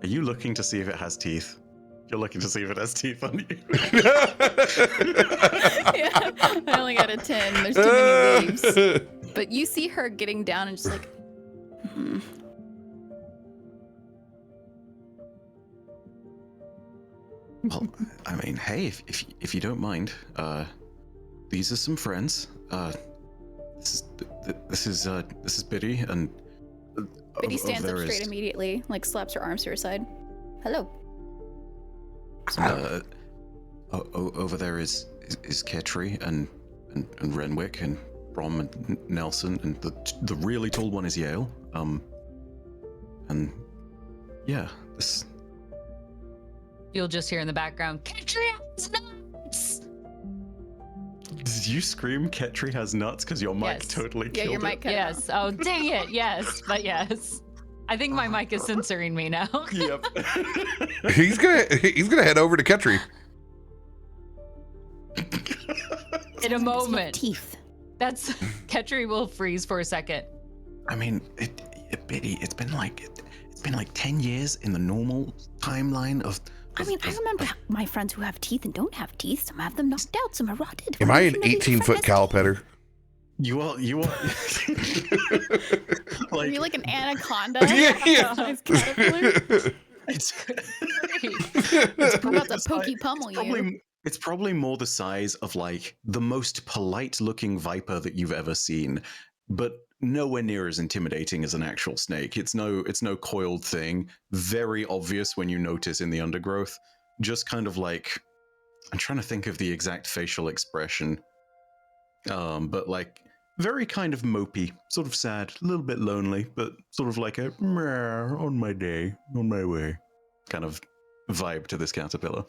Are you looking to see if it has teeth? You're looking to see if it has teeth on you. Yeah, I only got a 10. There's too many leaves. But you see her getting down and just like, Well, I mean, hey, if you don't mind, these are some friends. This is Biddy, and Biddy stands up there straight is- immediately, like slaps her arms to her side. Hello. Over there is Ketri and Renwick and Brom and Nelson, and the really tall one is Yale. And yeah, this. You'll just hear in the background, Ketri has nuts! Did you scream Ketri has nuts? Because your mic Yes. totally Yeah, killed your mic it. cut Yes. Oh, dang it. Yes. But yes. I think my mic is censoring me now. Yep. He's gonna head over to Ketri. In a Does he have moment. teeth. That's Ketri will freeze for a second. I mean, Biddy, it's been like 10 years in the normal timeline of. I mean, I remember my friends who have teeth and don't have teeth. Some have them knocked out, some are rotted. Am I an 18-foot cowpetter? You are. Are you like an anaconda? Yeah. Size caterpillar? It's, I'm about to pokey pummel you. It's probably more the size of like the most polite-looking viper that you've ever seen, but nowhere near as intimidating as an actual snake. It's no coiled thing. Very obvious when you notice in the undergrowth. Just kind of like, I'm trying to think of the exact facial expression, but like very kind of mopey, sort of sad, a little bit lonely, but sort of like a "Meh, on my day, on my way" kind of vibe to this caterpillar.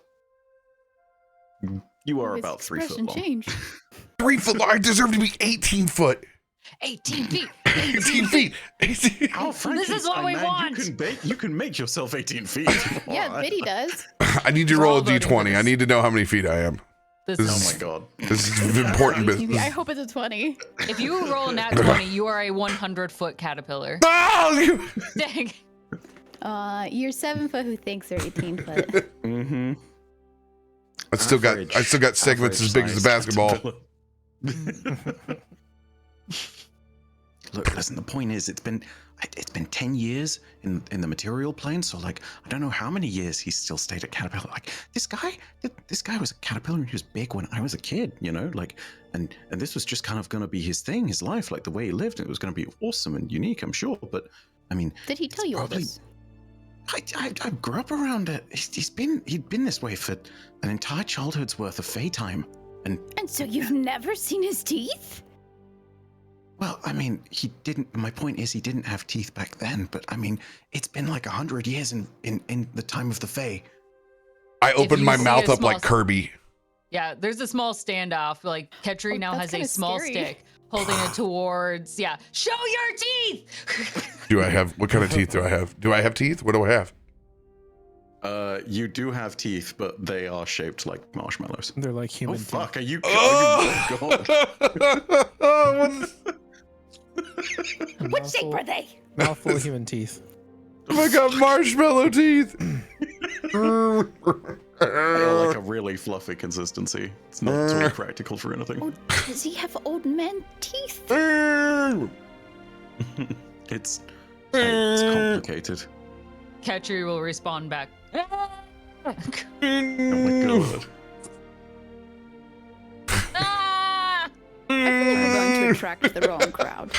You are His about 3 foot expression long. changed. 3 foot long. I deserve to be 18 foot. 18 feet. 18 feet. 18. Oh, This is what we want. You can make yourself 18 feet. Yeah, Biddy does. I need to We're roll all a voting for d20. I this. need to know how many feet I am. This This Oh is- my god. This is important business. I hope it's a 20. If you roll a nat 20, you are a 100-foot caterpillar. Oh, you- Dang. You're 7 foot who thinks they're 18 foot. Mm-hmm. I still got segments as big as a basketball. Look, listen. The point is, it's been 10 years in the material plane. So like, I don't know how many years he's still stayed at Caterpillar. Like this guy was a caterpillar and he was big when I was a kid. You know, like, and this was just kind of gonna be his thing, his life, like the way he lived. It was gonna be awesome and unique, I'm sure. But I mean, Did he tell you all probably- this? I grew up around it. He'd been this way for an entire childhood's worth of Fae time. And so you've never seen his teeth? Well, I mean, he didn't. My point is, he didn't have teeth back then. But I mean, it's been like 100 years in the time of the Fae. I opened you my see mouth a up like small- Kirby. Yeah, there's a small standoff. Like, Ketri Oh, now that's has a kinda small scary. stick holding it towards, show your teeth! Do I have, what kind of teeth do I have? Do I have teeth? What do I have? You do have teeth, but they are shaped like marshmallows. They're like Oh human teeth. fuck! Are you? Oh! Oh, What shape are they? Mouthful of human teeth. I got marshmallow teeth. they are like a really fluffy consistency. It's not totally practical for anything. Oh, does he have old man teeth? It's complicated. Ketri will respond back. Oh my god. Ah! I feel like we're going to attract the wrong crowd.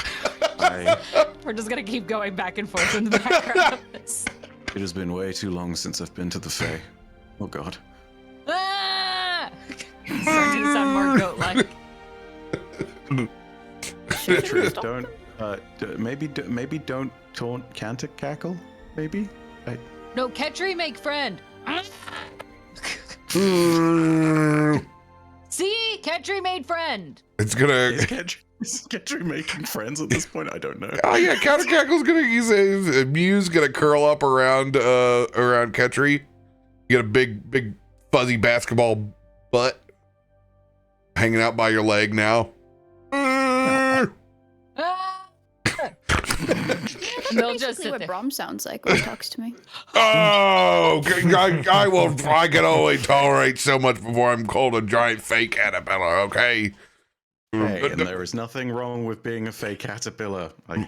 We're just gonna keep going back and forth in the background of this. It has been way too long since I've been to the Fae. Oh god. Ah! Starting to sound more goat-like. Beatrice, don't. Maybe don't taunt Cantor cackle. Maybe. No, Ketri, make friend. See, Ketri made friend. It's gonna. Is Ketri making friends at this point? I don't know. Oh yeah, Counter Cackle's gonna use a Muse gonna curl up around Ketri. You got a big fuzzy basketball butt hanging out by your leg now. Ah! They'll just Basically sit what there. Brom sounds like when he talks to me. Oh, I can only tolerate so much before I'm called a giant fake caterpillar. Okay. Hey, and there is nothing wrong with being a fake caterpillar. I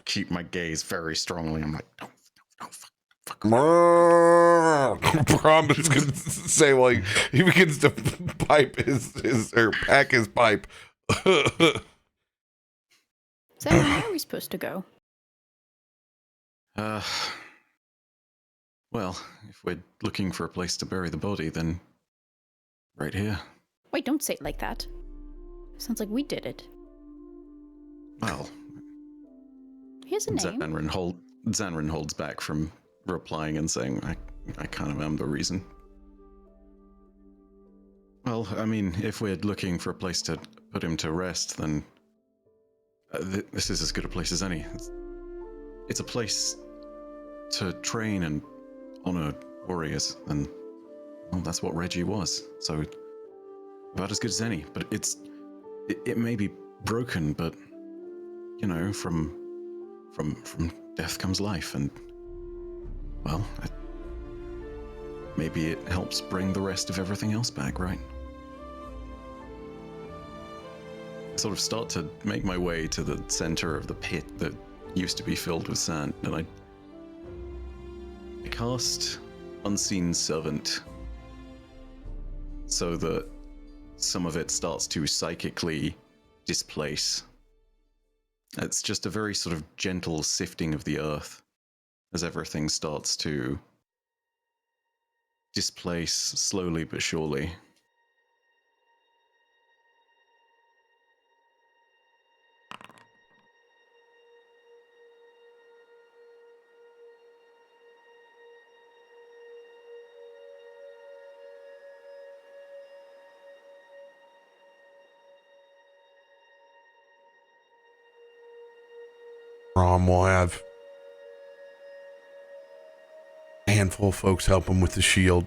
keep my gaze very strongly. I'm like, don't fuck. Brom is gonna say, like, he begins to pipe his or pack his pipe. So where are we supposed to go? Well, if we're looking for a place to bury the body, then right here. Wait, don't say it like that. Sounds like we did it. Well, He has a name. Zanryn holds back from replying and saying, I kind of am the reason. Well, I mean, if we're looking for a place to put him to rest, then this is as good a place as any. It's a place to train and honor warriors, and well, that's what Reggie was. So about as good as any. But it may be broken, but you know, from death comes life, and well, maybe it helps bring the rest of everything else back, right? I sort of start to make my way to the center of the pit that used to be filled with sand, and I cast Unseen Servant so that some of it starts to psychically displace. It's just a very sort of gentle sifting of the earth as everything starts to displace slowly but surely. Rom will have a handful of folks help him with the shield.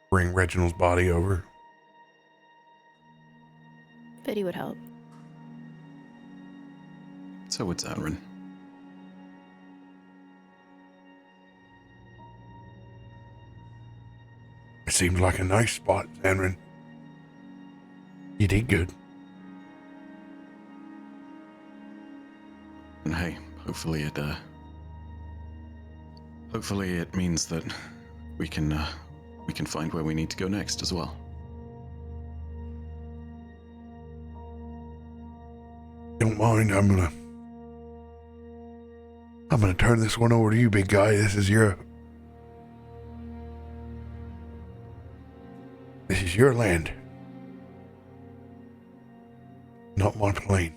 Bring Reginald's body over. Fiddy would help. So would Zanryn. It seemed like a nice spot, Zanryn. You did good. And hey, hopefully it means that we can find where we need to go next as well. Don't mind, I'm gonna turn this one over to you, big guy. This is your land. Not my plane.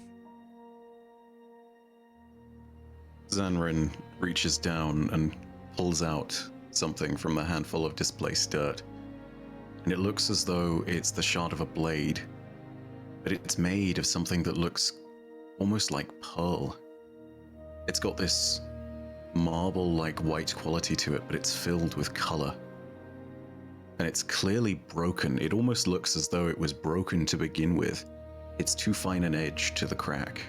Zanryn reaches down and pulls out something from the handful of displaced dirt. And it looks as though it's the shard of a blade, but it's made of something that looks almost like pearl. It's got this marble-like white quality to it, but it's filled with color. And it's clearly broken. It almost looks as though it was broken to begin with. It's too fine an edge to the crack.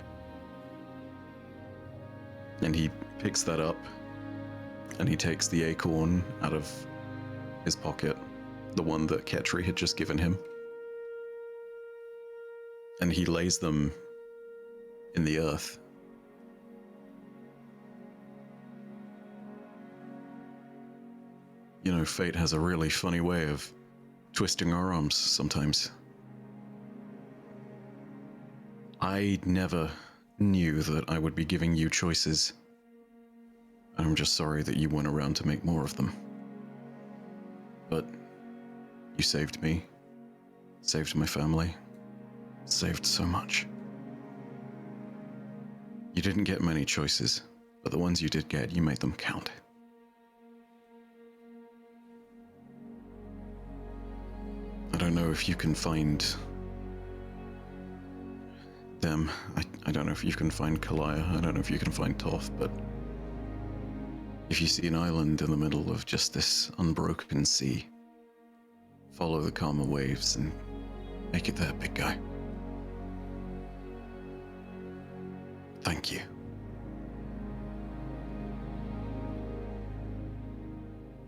And he picks that up, and he takes the acorn out of his pocket, the one that Ketri had just given him. And he lays them in the earth. You know, fate has a really funny way of twisting our arms sometimes. I never knew that I would be giving you choices. I'm just sorry that you weren't around to make more of them. But you saved me, saved my family, saved so much. You didn't get many choices, but the ones you did get, you made them count. I don't know if you can find them. I don't know if you can find Kalaya. I don't know if you can find Toff, but if you see an island in the middle of just this unbroken sea, follow the calmer waves and make it there, big guy. Thank you.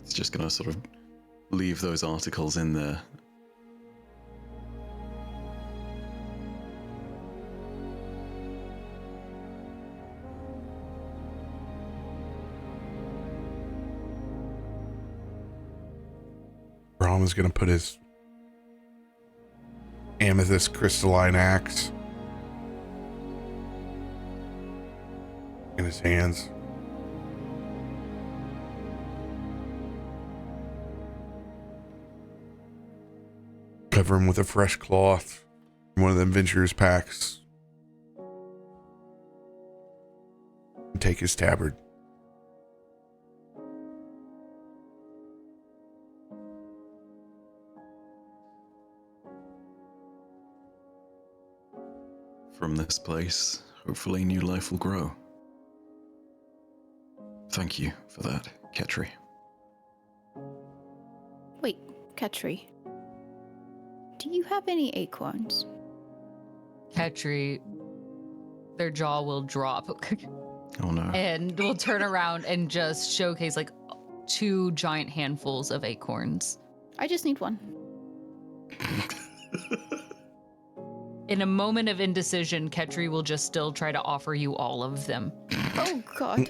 It's just gonna sort of leave those articles in there. Rom is going to put his amethyst crystalline axe in his hands. Cover him with a fresh cloth. one of the adventurers' packs and take his tabard. From this place, hopefully new life will grow. Thank you for that, Ketri. Wait, Ketri. Do you have any acorns? Ketri, their jaw will drop Oh no. and will turn around and just showcase like 2 giant handfuls of acorns. I just need one. In a moment of indecision, Ketri will just still try to offer you all of them. Oh god.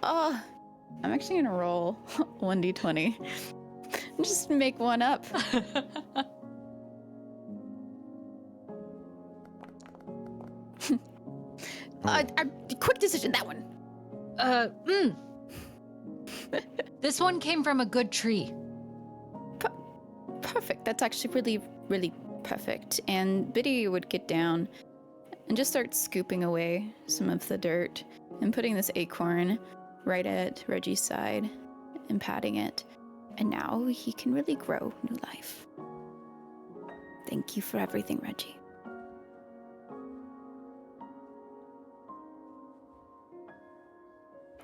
I'm actually gonna roll 1d20. Just make one up. Quick decision, that one. This one came from a good tree. Perfect. That's actually really, really perfect. And Biddy would get down and just start scooping away some of the dirt and putting this acorn right at Reggie's side and patting it. And now he can really grow new life. Thank you for everything, Reggie.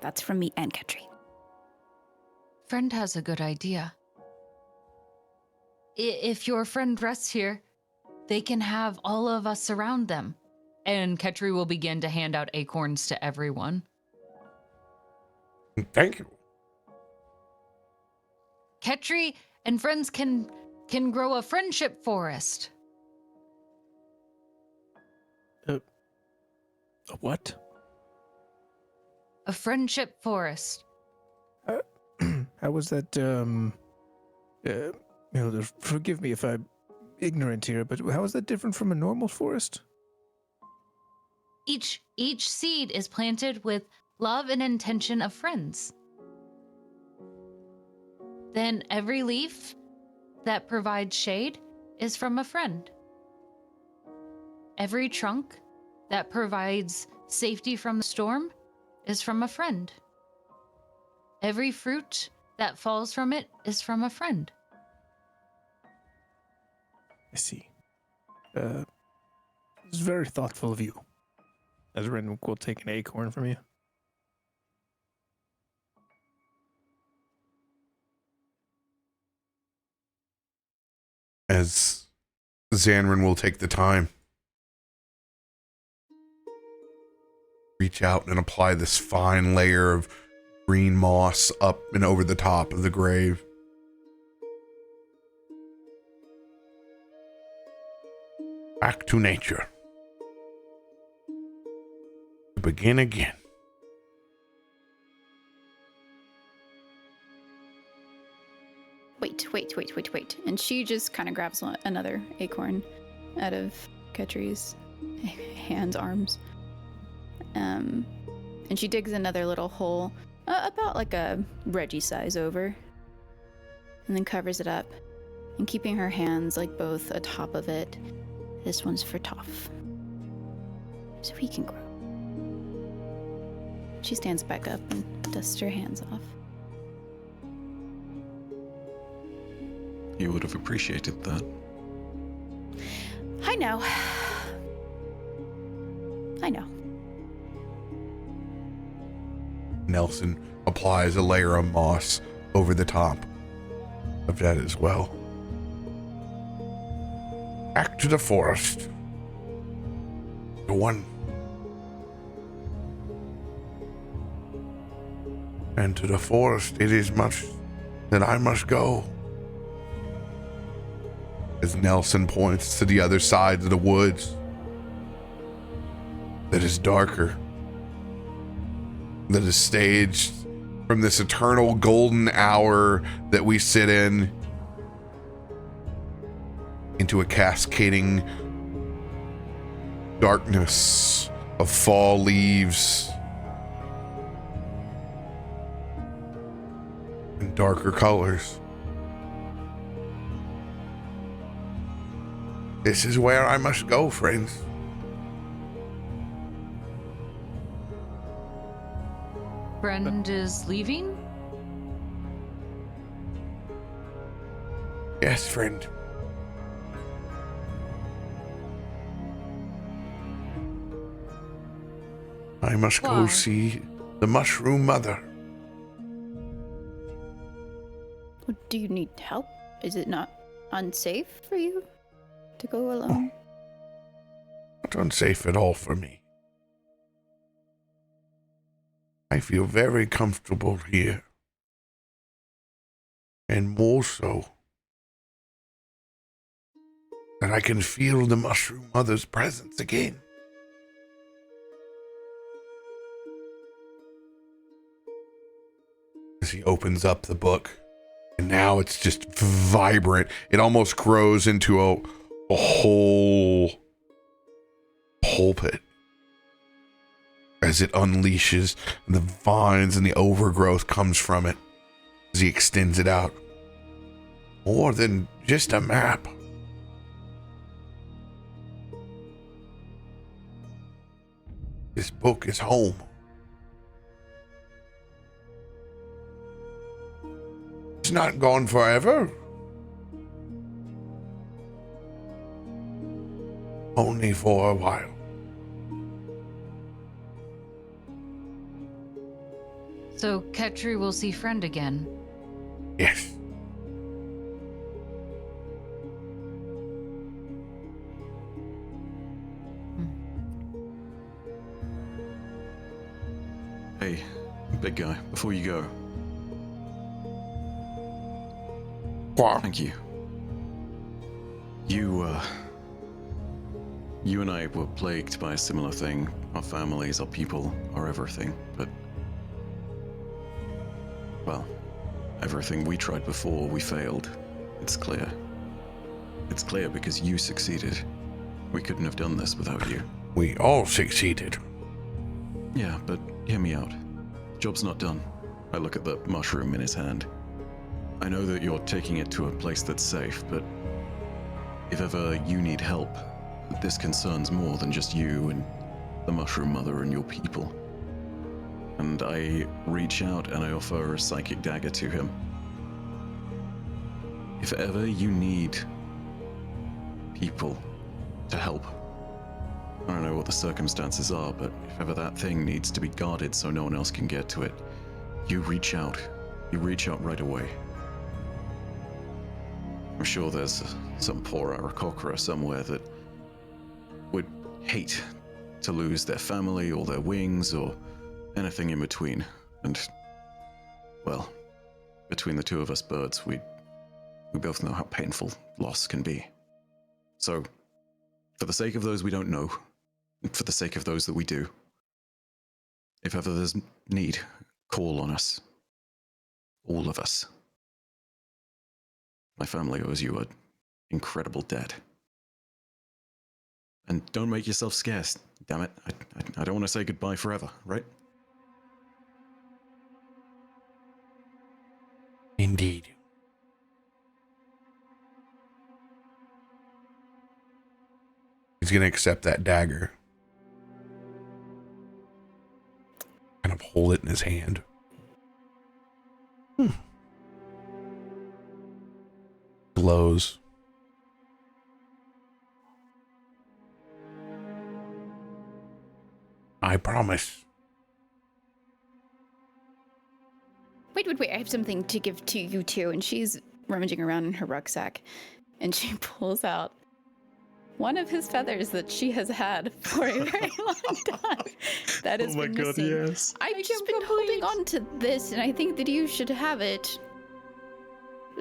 That's from me and Ketri. Friend has a good idea. If your friend rests here, they can have all of us surround them. And Ketri will begin to hand out acorns to everyone. Thank you. Ketri and friends can grow a friendship forest. A what? A friendship forest. How was that, forgive me if I'm ignorant here, but how is that different from a normal forest? Each seed is planted with love and intention of friends. Then every leaf that provides shade is from a friend. Every trunk that provides safety from the storm is from a friend. Every fruit that falls from it is from a friend. I see. It's very thoughtful of you. As Renwick will take an acorn from you. As Zanryn will take the time, reach out and apply this fine layer of green moss up and over the top of the grave. Back to nature. To begin again. Wait. And she just kind of grabs another acorn out of Ketri's hands, arms. And she digs another little hole, about like a Reggie size over, and then covers it up. And keeping her hands like both atop of it, this one's for Toff, so he can grow. She stands back up and dusts her hands off. You would have appreciated that. I know. Nelson applies a layer of moss over the top of that as well. Back to the forest. The one. And to the forest it is much that I must go. As Nelson points to the other side of the woods that is darker, that is staged from this eternal golden hour that we sit in into a cascading darkness of fall leaves and darker colors. This is where I must go, friends. Friend is leaving? Yes, friend. I must go Why? see the Mushroom Mother. Do you need help? Is it not unsafe for you to go alone? Not unsafe at all for me. I feel very comfortable here. And more so, that I can feel the Mushroom Mother's presence again. As he opens up the book, and now it's just vibrant. It almost grows into a whole pulpit as it unleashes, and the vines and the overgrowth comes from it as he extends it out. More than just a map. This book is home. It's not gone forever. Only for a while. So Ketri will see friend again. Yes. Hey, big guy, before you go, What? thank you. You and I were plagued by a similar thing. Our families, our people, our everything. But, well, everything we tried before, we failed. It's clear. It's clear because you succeeded. We couldn't have done this without you. We all succeeded. Yeah, but hear me out. Job's not done. I look at the mushroom in his hand. I know that you're taking it to a place that's safe, but if ever you need help, this concerns more than just you and the Mushroom Mother and your people. And I reach out and I offer a psychic dagger to him. If ever you need people to help, I don't know what the circumstances are, but if ever that thing needs to be guarded so no one else can get to it, you reach out. You reach out right away. I'm sure there's some poor Aarakocra somewhere that would hate to lose their family or their wings or anything in between. And, well, between the two of us birds, we both know how painful loss can be. So, for the sake of those we don't know, and for the sake of those that we do, if ever there's need, call on us. All of us. My family owes you an incredible debt. And don't make yourself scarce, damn it. I don't want to say goodbye forever, right? Indeed. He's going to accept that dagger. Kind of hold it in his hand. Glows. I promise. Wait, I have something to give to you too. And she's rummaging around in her rucksack and she pulls out one of his feathers that she has had for a very long time. That has been missing. yes. I've just been holding on to this and I think that you should have it.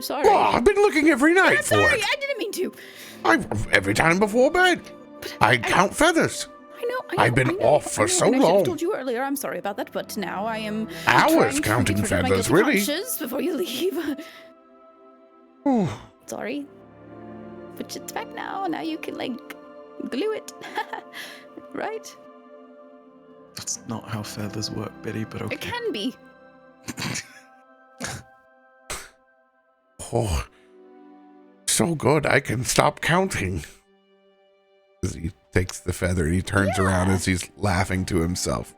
Sorry. Oh, I've been looking every night I'm for sorry, it. I didn't mean to. Every time before bed. I count feathers. I know. I've been off for so and I should long. have told you earlier. I'm sorry about that, but now I am Hours trying counting to forget my feathers, guilty really. conscience before you leave. Oh, Sorry, but it's back now. Now you can like glue it, right? That's not how feathers work, Biddy, but okay. It can be. oh, so good I can stop counting. takes the feather and he turns around as he's laughing to himself.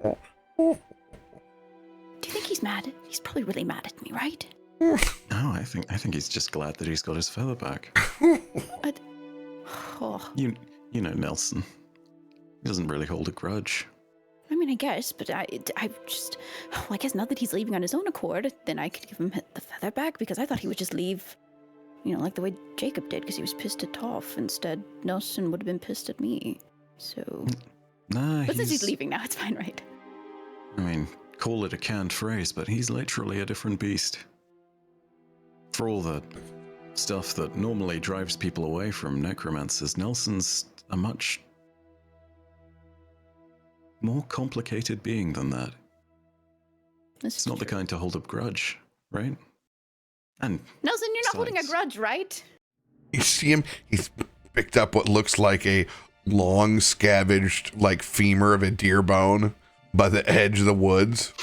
Do you think he's mad? He's probably really mad at me, right? No, I think he's just glad that he's got his feather back. Oh, You know Nelson. He doesn't really hold a grudge. I mean, I guess, but I just, I guess now that he's leaving on his own accord, then I could give him the feather back, because I thought he would just leave, like the way Jacob did, because he was pissed at Toff. Instead, Nelson would have been pissed at me. So, Nah, but since he's leaving now, it's fine, right? I mean, call it a canned phrase, but he's literally a different beast. For all the stuff that normally drives people away from necromancers, Nelson's a much more complicated being than that. It's not the kind to hold a grudge, right? And Nelson, you're not holding a grudge, right? You see him, he's picked up what looks like a long scavenged like femur of a deer bone by the edge of the woods.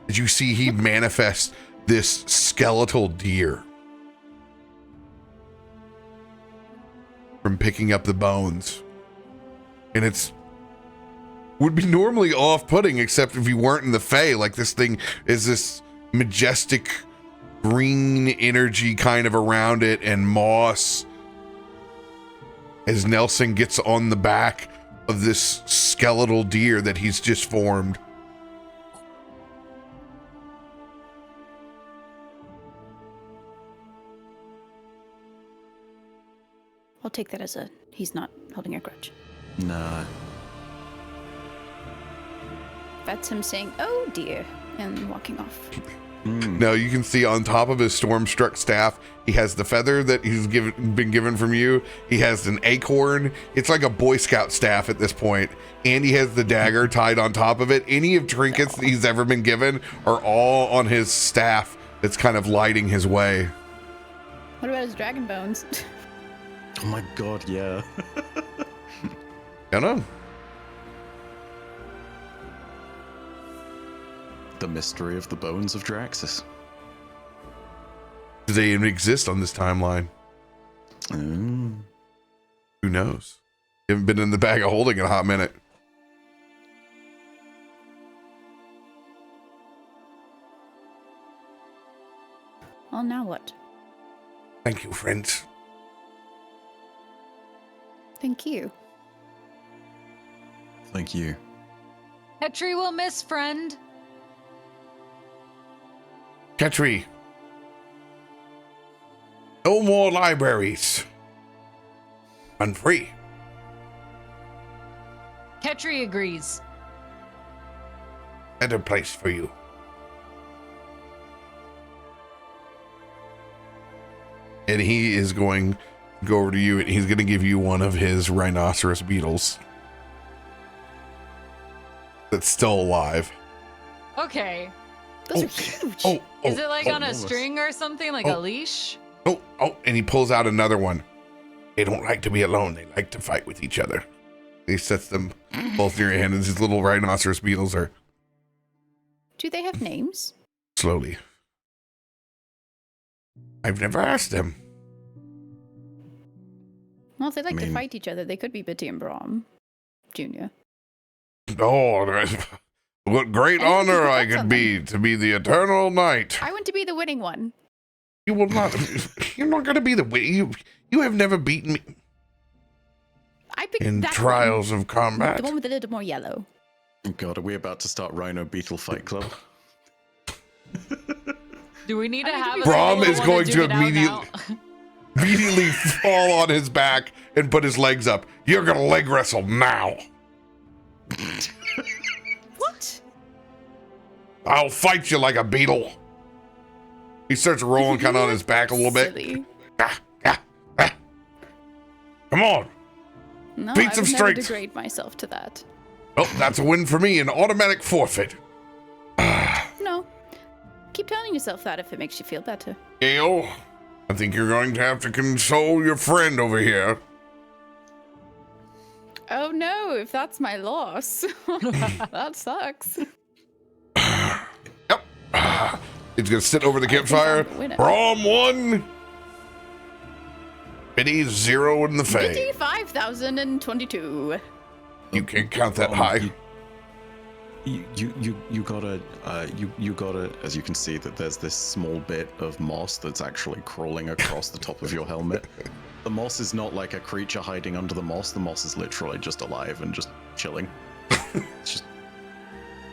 Did you see he manifest this skeletal deer from picking up the bones? And it's would be normally off-putting, except if you weren't in the Fae. Like, this thing is this majestic green energy kind of around it, and moss as Nelson gets on the back of this skeletal deer that he's just formed. I'll take that as he's not holding a grudge. nah. That's him saying, "Oh dear," and walking off. Now you can see on top of his storm-struck staff, he has the feather that he's been given from you. He has an acorn. It's like a Boy Scout staff at this point. And he has the dagger tied on top of it. Any of trinkets that he's ever been given are all on his staff that's kind of lighting his way. What about his dragon bones? Oh my god, yeah. I don't know. The mystery of the bones of Draxus. Do they even exist on this timeline? Who knows? You haven't been in the bag of holding in a hot minute. Well, now what? Thank you, friends. Thank you. Thank you. Petri will miss, friend. Ketri. No more libraries. Run free. Ketri agrees. Better place for you. And he is going to go over to you, and he's going to give you one of his rhinoceros beetles that's still alive. Okay. Those are huge. Is it like on a string or something, like a leash? And he pulls out another one. They don't like to be alone. They like to fight with each other. He sets them both near your hand, and these little rhinoceros beetles are Do they have names? slowly. I've never asked them. Well, if they like to fight each other, they could be Bitty and Brom Jr. Oh, what great honor I could be to be the eternal knight. I want to be the winning one. You will not. You're not going to be the winning. You have never beaten me I picked in that trials of one. combat. The one with a little more yellow. Oh god, are we about to start Rhino Beetle Fight Club? Do we need to have a Brom single is one going duke to it out now? immediately fall on his back and put his legs up. You're going to leg wrestle now. What? I'll fight you like a beetle. He starts rolling kind of on his back a little bit. Silly. Come on. No, Beats I of would never strength. degrade myself to that. Oh, that's a win for me. An automatic forfeit. No. Keep telling yourself that if it makes you feel better. Gale, I think you're going to have to console your friend over here. Oh no, if that's my loss. That sucks. Yep. He's gonna sit over the I think campfire. I'm the winner. Brom 1. Biddy 0 in the fade. 55,022. You can't count that high. You gotta as you can see that there's this small bit of moss that's actually crawling across the top of your helmet. The moss is not like a creature hiding under the moss is literally just alive and just chilling. It's just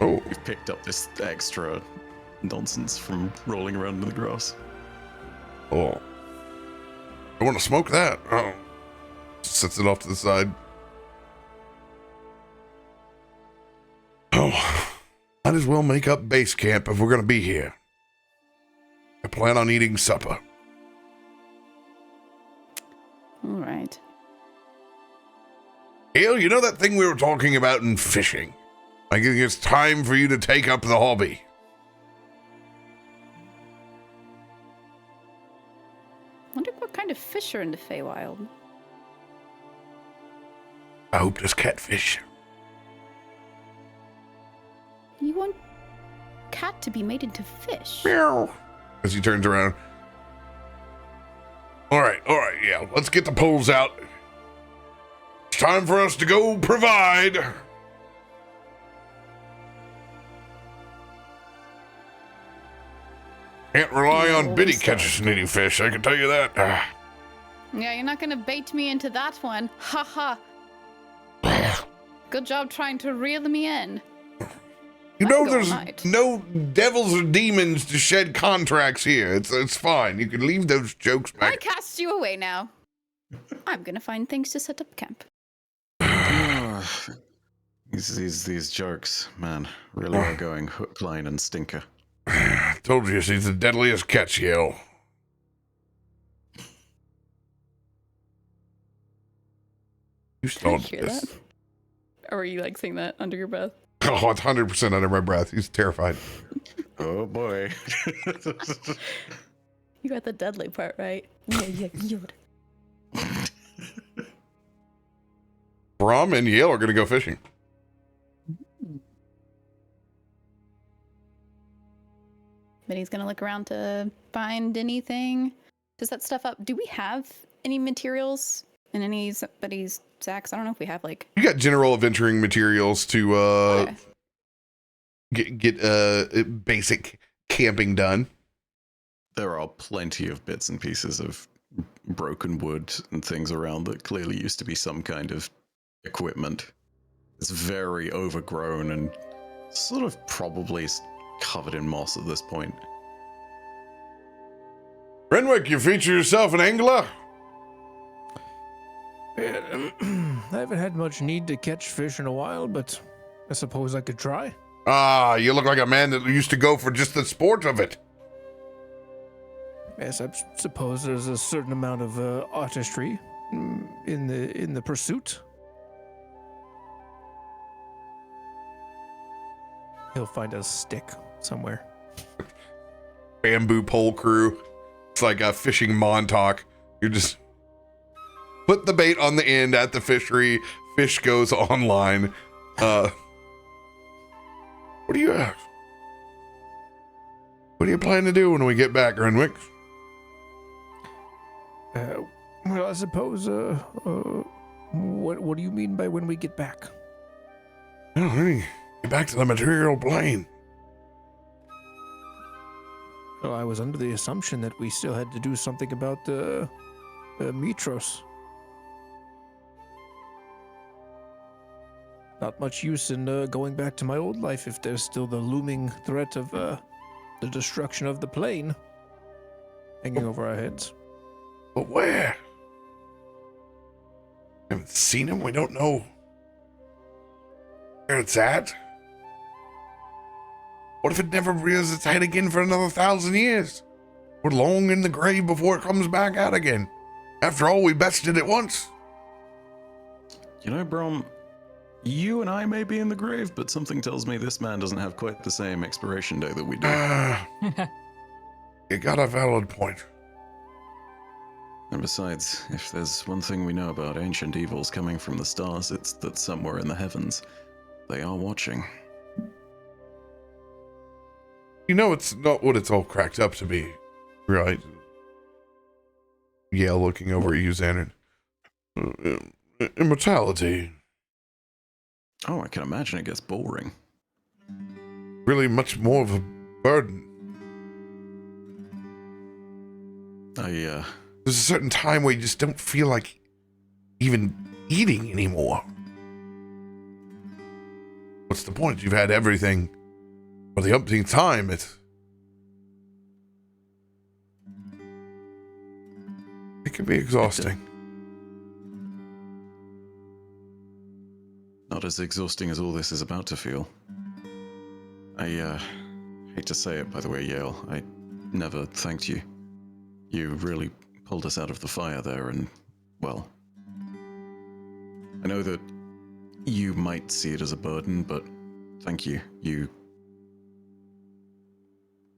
you've picked up this extra nonsense from rolling around in the grass. Oh. I want to smoke that. Oh. Sets it off to the side. Oh. Might as well make up base camp if we're going to be here. I plan on eating supper. All right. Hale, you know that thing we were talking about in fishing? I think it's time for you to take up the hobby. Wonder what kind of fish are in the Feywild. I hope there's catfish. You want cat to be made into fish? Meow. As he turns around. All right, yeah. Let's get the poles out. It's time for us to go provide. Can't rely on Biddy catching any fish, I can tell you that. Yeah, you're not gonna bait me into that one. Ha ha. Good job trying to reel me in. You know go there's all night. no devils or demons to shed contracts here. It's fine. You can leave those jokes I back. cast you away now. I'm gonna find things to set up camp. These jokes, man, really are going hook, line, and stinker. Told you she's the deadliest catch, Yale. You Did I started hear this. that? Or were you like saying that under your breath? Oh, it's 100% under my breath. He's terrified. Oh boy. You got the deadly part right. Yeah. Brom and Yale are going to go fishing. Then he's gonna look around to find anything to set stuff up. Do we have any materials in anybody's sacks? I don't know if we have like. You got general adventuring materials to Okay. get basic camping done. There are plenty of bits and pieces of broken wood and things around that clearly used to be some kind of equipment. It's very overgrown and sort of probably covered in moss at this point. Renwick, you feature yourself an angler? I haven't had much need to catch fish in a while, but I suppose I could try. Ah, you look like a man that used to go for just the sport of it. Yes, I suppose there's a certain amount of artistry in the pursuit. He'll find a stick somewhere. Bamboo pole crew. It's like a fishing Montauk. You just put the bait on the end at the fishery. Fish goes online. What do you plan to do when we get back, Renwick? Well, I suppose. What do you mean by when we get back? Oh, honey, get back to the material plane. Well, I was under the assumption that we still had to do something about the Mitros. Not much use in going back to my old life if there's still the looming threat of the destruction of the plane hanging over our heads. But where? Haven't seen him. We don't know where it's at. What if it never rears its head again for another 1,000 years? We're long in the grave before it comes back out again. After all, we bested it once. You know, Brom, you and I may be in the grave, but something tells me this man doesn't have quite the same expiration date that we do. You got a valid point. And besides, if there's one thing we know about ancient evils coming from the stars, it's that somewhere in the heavens, they are watching. You know it's not what it's all cracked up to be, right? Yale looking over at you, Zanryn. Immortality. Oh, I can imagine it gets boring. Really much more of a burden. There's a certain time where you just don't feel like even eating anymore. What's the point? You've had everything for the umpteenth time. It can be exhausting. Not as exhausting as all this is about to feel. I hate to say it, by the way, Yale. I never thanked you. You really pulled us out of the fire there, and, well, I know that you might see it as a burden, but thank you. You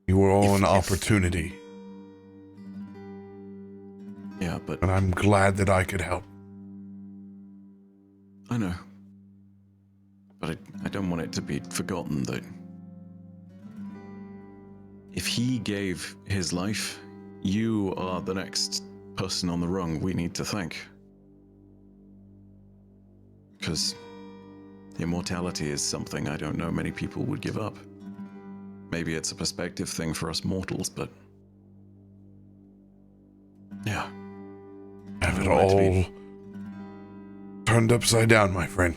were all an opportunity. Yeah, but... And I'm glad that I could help. I know. But I don't want it to be forgotten that if he gave his life, you are the next person on the rung we need to thank. Because immortality is something I don't know many people would give up. Maybe it's a perspective thing for us mortals, but... yeah. Have it all turned upside down, my friend.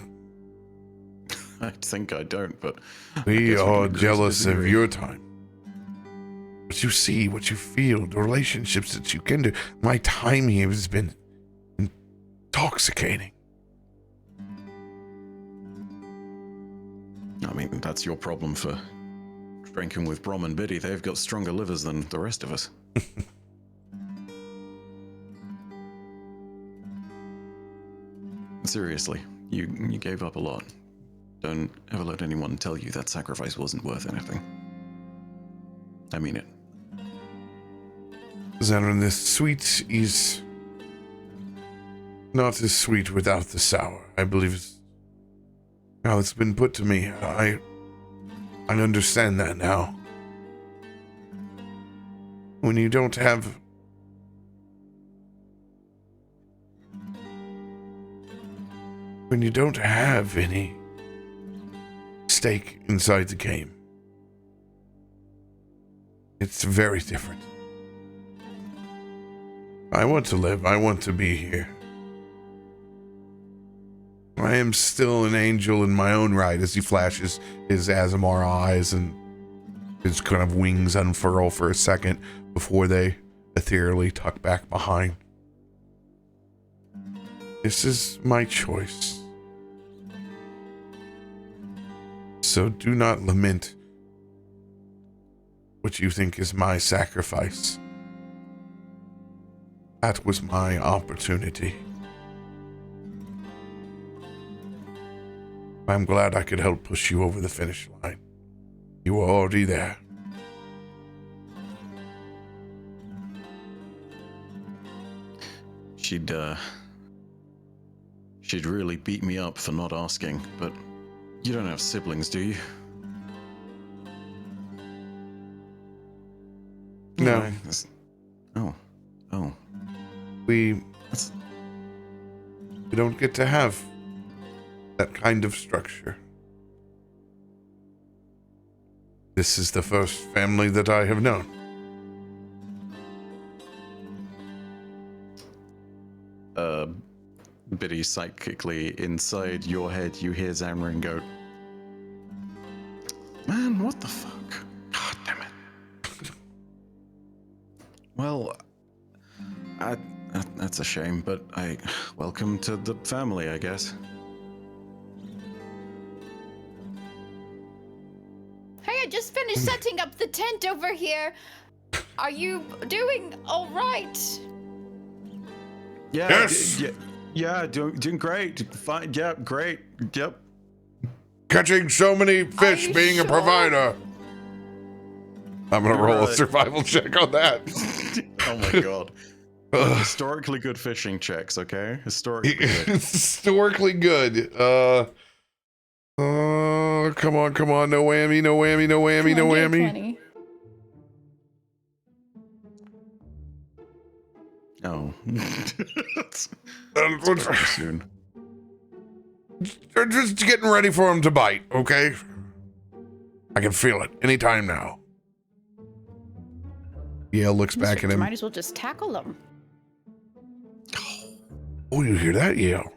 I think I don't, but... We are jealous of your time. What you see, what you feel, the relationships that you can do. My time here has been intoxicating. I mean, that's your problem for drinking with Brom and Biddy. They've got stronger livers than the rest of us. Seriously, you gave up a lot. Don't ever let anyone tell you that sacrifice wasn't worth anything. I mean it. Zanryn, this sweet is not as sweet without the sour. I believe it's how it's been put to me. I understand that now. When you don't have any stake inside the game, it's very different. I want to live. I want to be here. I am still an angel in my own right, as he flashes his Azamar eyes and his kind of wings unfurl for a second before they ethereally tuck back behind. This is my choice. So do not lament what you think is my sacrifice. That was my opportunity. I'm glad I could help push you over the finish line. You were already there. She'd really beat me up for not asking, but you don't have siblings, do you? No. Oh. We don't get to have that kind of structure. This is the first family that I have known. Biddy, psychically inside your head, you hear Zanryn go, "Man, what the fuck? God damn it." Well, that's a shame, but welcome to the family, I guess. Hey, I just finished setting up the tent over here. Are you doing all right? Yeah. Yes. Yeah, doing great. Fine. Yeah, great. Yep. Catching so many fish, you being a sure? provider. I'm gonna You're roll a right. survival check on that. Oh my god. Historically good fishing checks, okay? Historically good. Historically good. Come on. No whammy. Come on, get a 20. Oh. We're Too soon. just getting ready for him to bite, okay? I can feel it anytime now. Yale looks back at You him. might as well just tackle them. Oh, you hear that, Yale?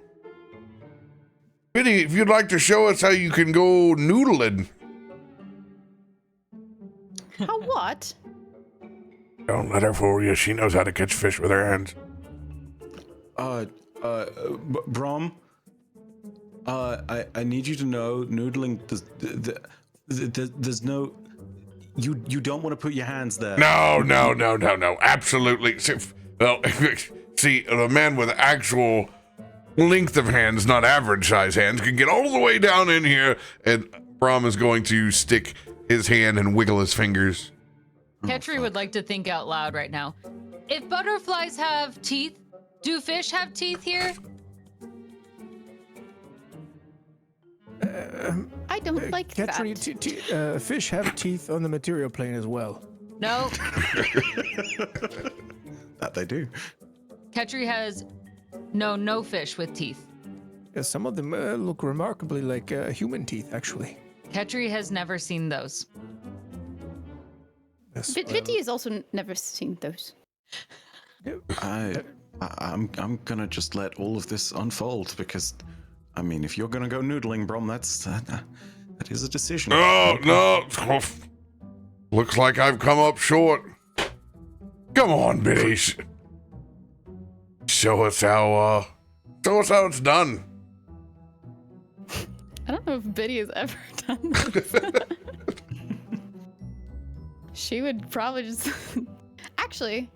Biddy, if you'd like to show us how you can go noodling. How what? Don't let her fool you. She knows how to catch fish with her hands. Brom, I need you to know, noodling, there's no, you don't want to put your hands there. No. Absolutely. Well, see, the man with actual length of hands, not average size hands, can get all the way down in here, and Brom is going to stick his hand and wiggle his fingers. Ketri would like to think out loud right now. If butterflies have teeth, do fish have teeth here? I don't like Ketri, that. fish have teeth on the material plane as well. No. That they do. Ketri has no fish with teeth. Some of them look remarkably like human teeth, actually. Ketri has never seen those. Yes, Bitty has also never seen those. I'm gonna just let all of this unfold because, I mean, if you're gonna go noodling, Brom, that is a decision. Oh, no. Looks like I've come up short. Come on, Biddy. Show us how it's done. I don't know if Biddy has ever done this. She would probably just... Actually...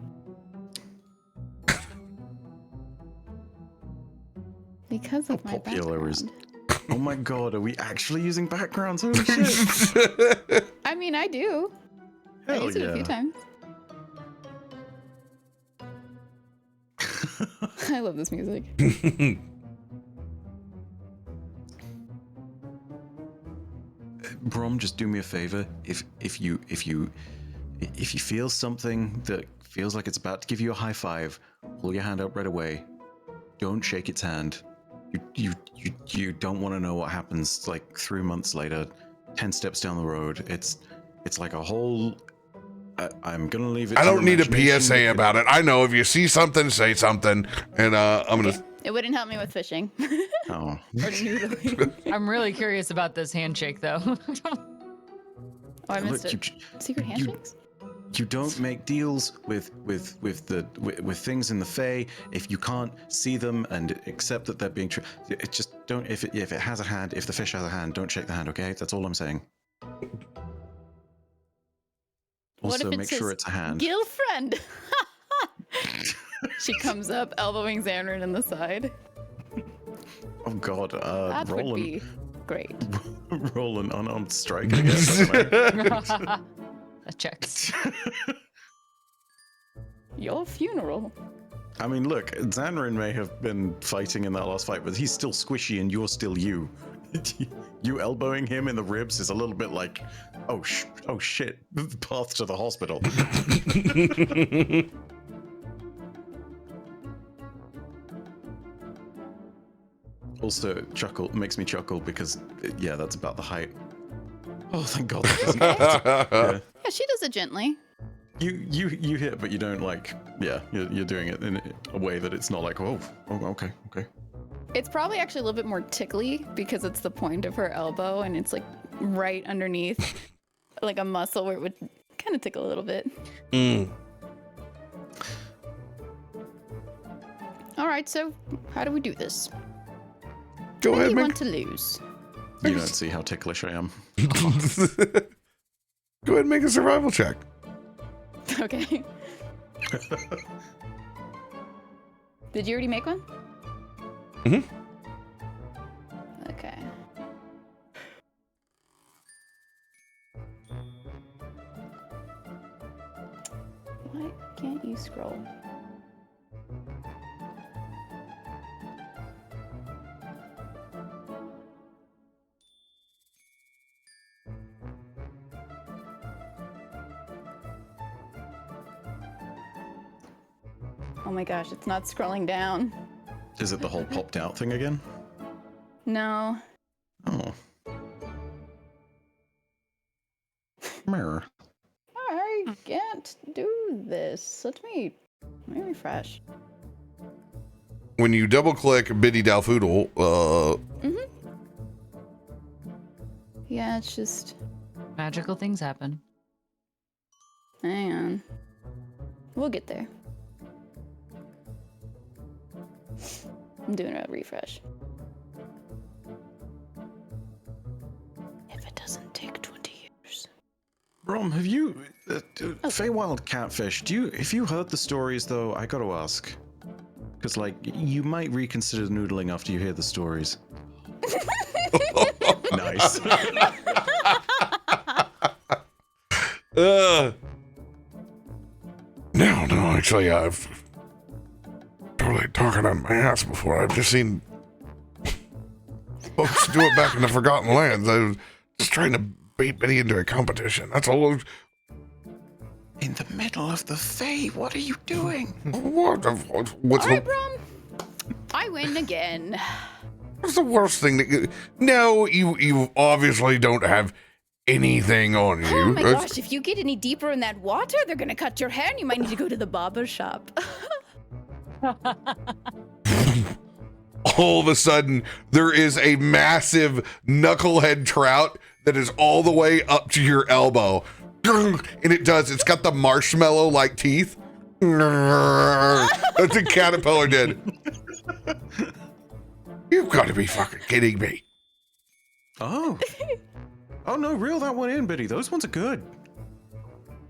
Because of my Popular background. is. Oh my god, are we actually using backgrounds? Holy shit. I mean, I do. I Hell used it a few yeah. times. I love this music. Brom, just do me a favor. If you feel something that feels like it's about to give you a high five, pull your hand up right away. Don't shake its hand. You don't want to know what happens like 3 months later, 10 steps down the road. It's like a whole. I'm gonna leave it. I to don't need a imagination. PSA about it. I know if you see something, say something, and I'm gonna. It wouldn't help me with fishing. Oh. Or noodling. I'm really curious about this handshake, though. Oh, I missed Look, it. Secret handshakes? You don't make deals with things in the Fae if you can't see them and accept that they're being true. It just don't. If it has a hand, if the fish has a hand, don't shake the hand. Okay, that's all I'm saying. What if Also, it make sure says it's a hand. Girlfriend! She comes up, elbowing Zanryn in the side. Oh God, That would roll be great. roll an unarmed strike. I guess. I don't know. That checks. Your funeral. I mean, look, Zanryn may have been fighting in that last fight, but he's still squishy and you're still you. You elbowing him in the ribs is a little bit like, oh shit, path to the hospital. Also, makes me chuckle because, yeah, that's about the height. Oh, thank God. Yeah. Yeah, she does it gently. You hit, but you don't like. Yeah, you're doing it in a way that it's not like, oh, okay. It's probably actually a little bit more tickly because it's the point of her elbow and it's like right underneath like a muscle where it would kind of tickle a little bit. All right, so how do we do this? Go What do ahead, you make. want to lose? You don't see how ticklish I am. Go ahead and make a survival check. Okay. Did you already make one? Mhm. Okay. Why can't you scroll? Oh my gosh, it's not scrolling down. Is it the whole popped out thing again? No. Oh. Mirror. I can't do this. Let me refresh. When you double click Biddy Dalfoodle, Yeah, it's just. Magical things happen. Hang on. We'll get there. I'm doing a refresh. If it doesn't take 20 years. Brom, have you Feywild Catfish? If you heard the stories though? I got to ask, because like you might reconsider noodling after you hear the stories. Nice. No, actually, I've totally talking on my ass before. I've just seen folks do it back in the Forgotten Lands. I was just trying to bait Betty into a competition. That's all. In the middle of the Fey, what are you doing? What's Alright, Brom. I win again. what's the worst thing that you... No, you obviously don't have anything on you. Oh my gosh, if you get any deeper in that water, they're gonna cut your hair and you might need to go to the barber shop. all of a sudden, there is a massive knucklehead trout that is all the way up to your elbow. And it's got the marshmallow-like teeth. That's a caterpillar did. You've got to be fucking kidding me. Oh. Oh no, reel that one in, Biddy. Those ones are good.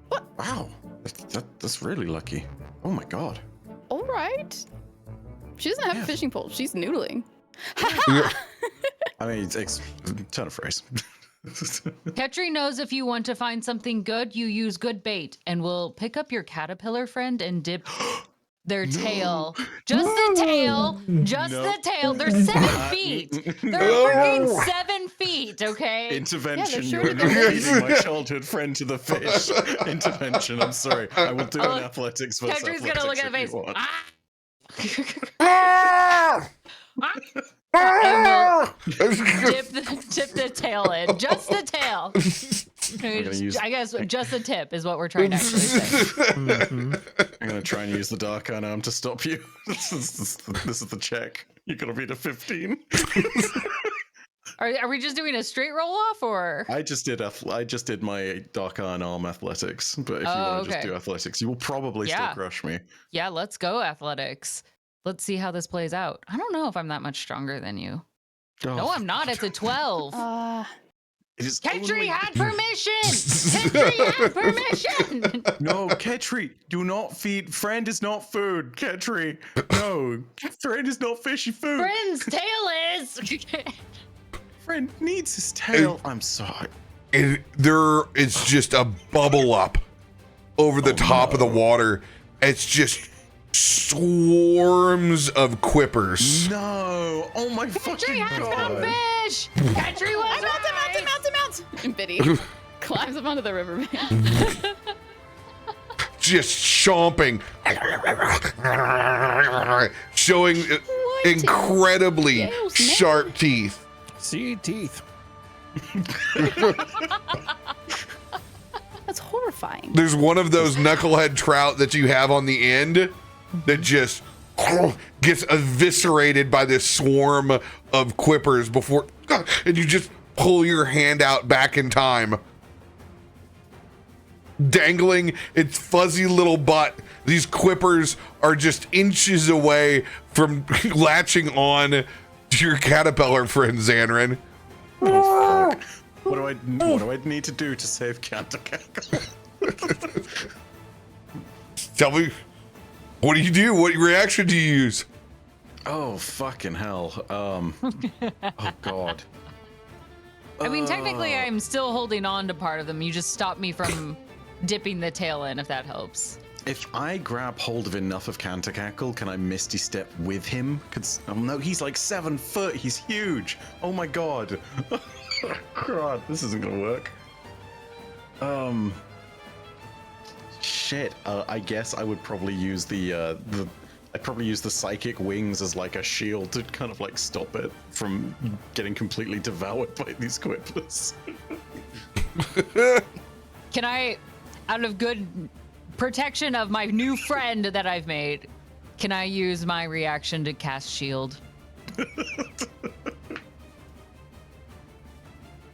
What? Wow. That's really lucky. Oh my god. Alright. She doesn't have a fishing pole. She's noodling. Yeah. I mean, it's turn of phrase. Ketri knows if you want to find something good, you use good bait, and we'll pick up your caterpillar friend and dip their tail. Just the tail. Just the tail. They're 7 feet. They're freaking 7 feet, okay? Intervention. Yeah, You're they're sure leading my childhood friend to the fish. Intervention. I'm sorry. I will do an athletics versus Ketri's athletics gonna look at if the face. you want. And we'll dip the tail in. Just the tail. I guess just the tip is what we're trying to actually say. I'm gonna try and use the dark arm to stop you. This is the check. You gotta beat a 15. Are we just doing a straight roll off, or? I just did my dark arm athletics, but if you want to just do athletics, you will probably still crush me. Yeah, let's go athletics. Let's see how this plays out. I don't know if I'm that much stronger than you. Oh, No, I'm not. It's a 12. it is Ketri only... had permission. Ketri had permission. No, Ketri, do not feed. Friend is not food. Ketri, no. Friend is not fishy food. Friend's tail is. Friend needs his tail. I'm sorry. It's just a bubble up over the top of the water. It's just swarms of quippers. No. Oh my fucking Ketri has god. the fish. Ketri was Mount! And Biddy climbs up onto the riverbank. Just chomping, showing incredibly sharp teeth. See teeth. That's horrifying. There's one of those knucklehead trout that you have on the end that just gets eviscerated by this swarm of quippers before, and you just pull your hand out back in time. Dangling its fuzzy little butt, these quippers are just inches away from latching on to your caterpillar friend, Zanryn. Oh, fuck. What do I need to do to save CaptainRoBear? Tell me, what do you do? What reaction do you use? Oh, fucking hell. Oh, God. I mean, technically, I'm still holding on to part of them. You just stopped me from dipping the tail in, if that helps. If I grab hold of enough of CaptainRoBear, can I Misty Step with him? Cause, oh no, he's like 7 foot. He's huge. Oh my god. God, this isn't gonna work. Shit. I guess I would probably use the I'd probably use the psychic wings as like a shield to kind of like stop it from getting completely devoured by these quippers. Can I, out of good protection of my new friend that I've made, can I use my reaction to cast shield?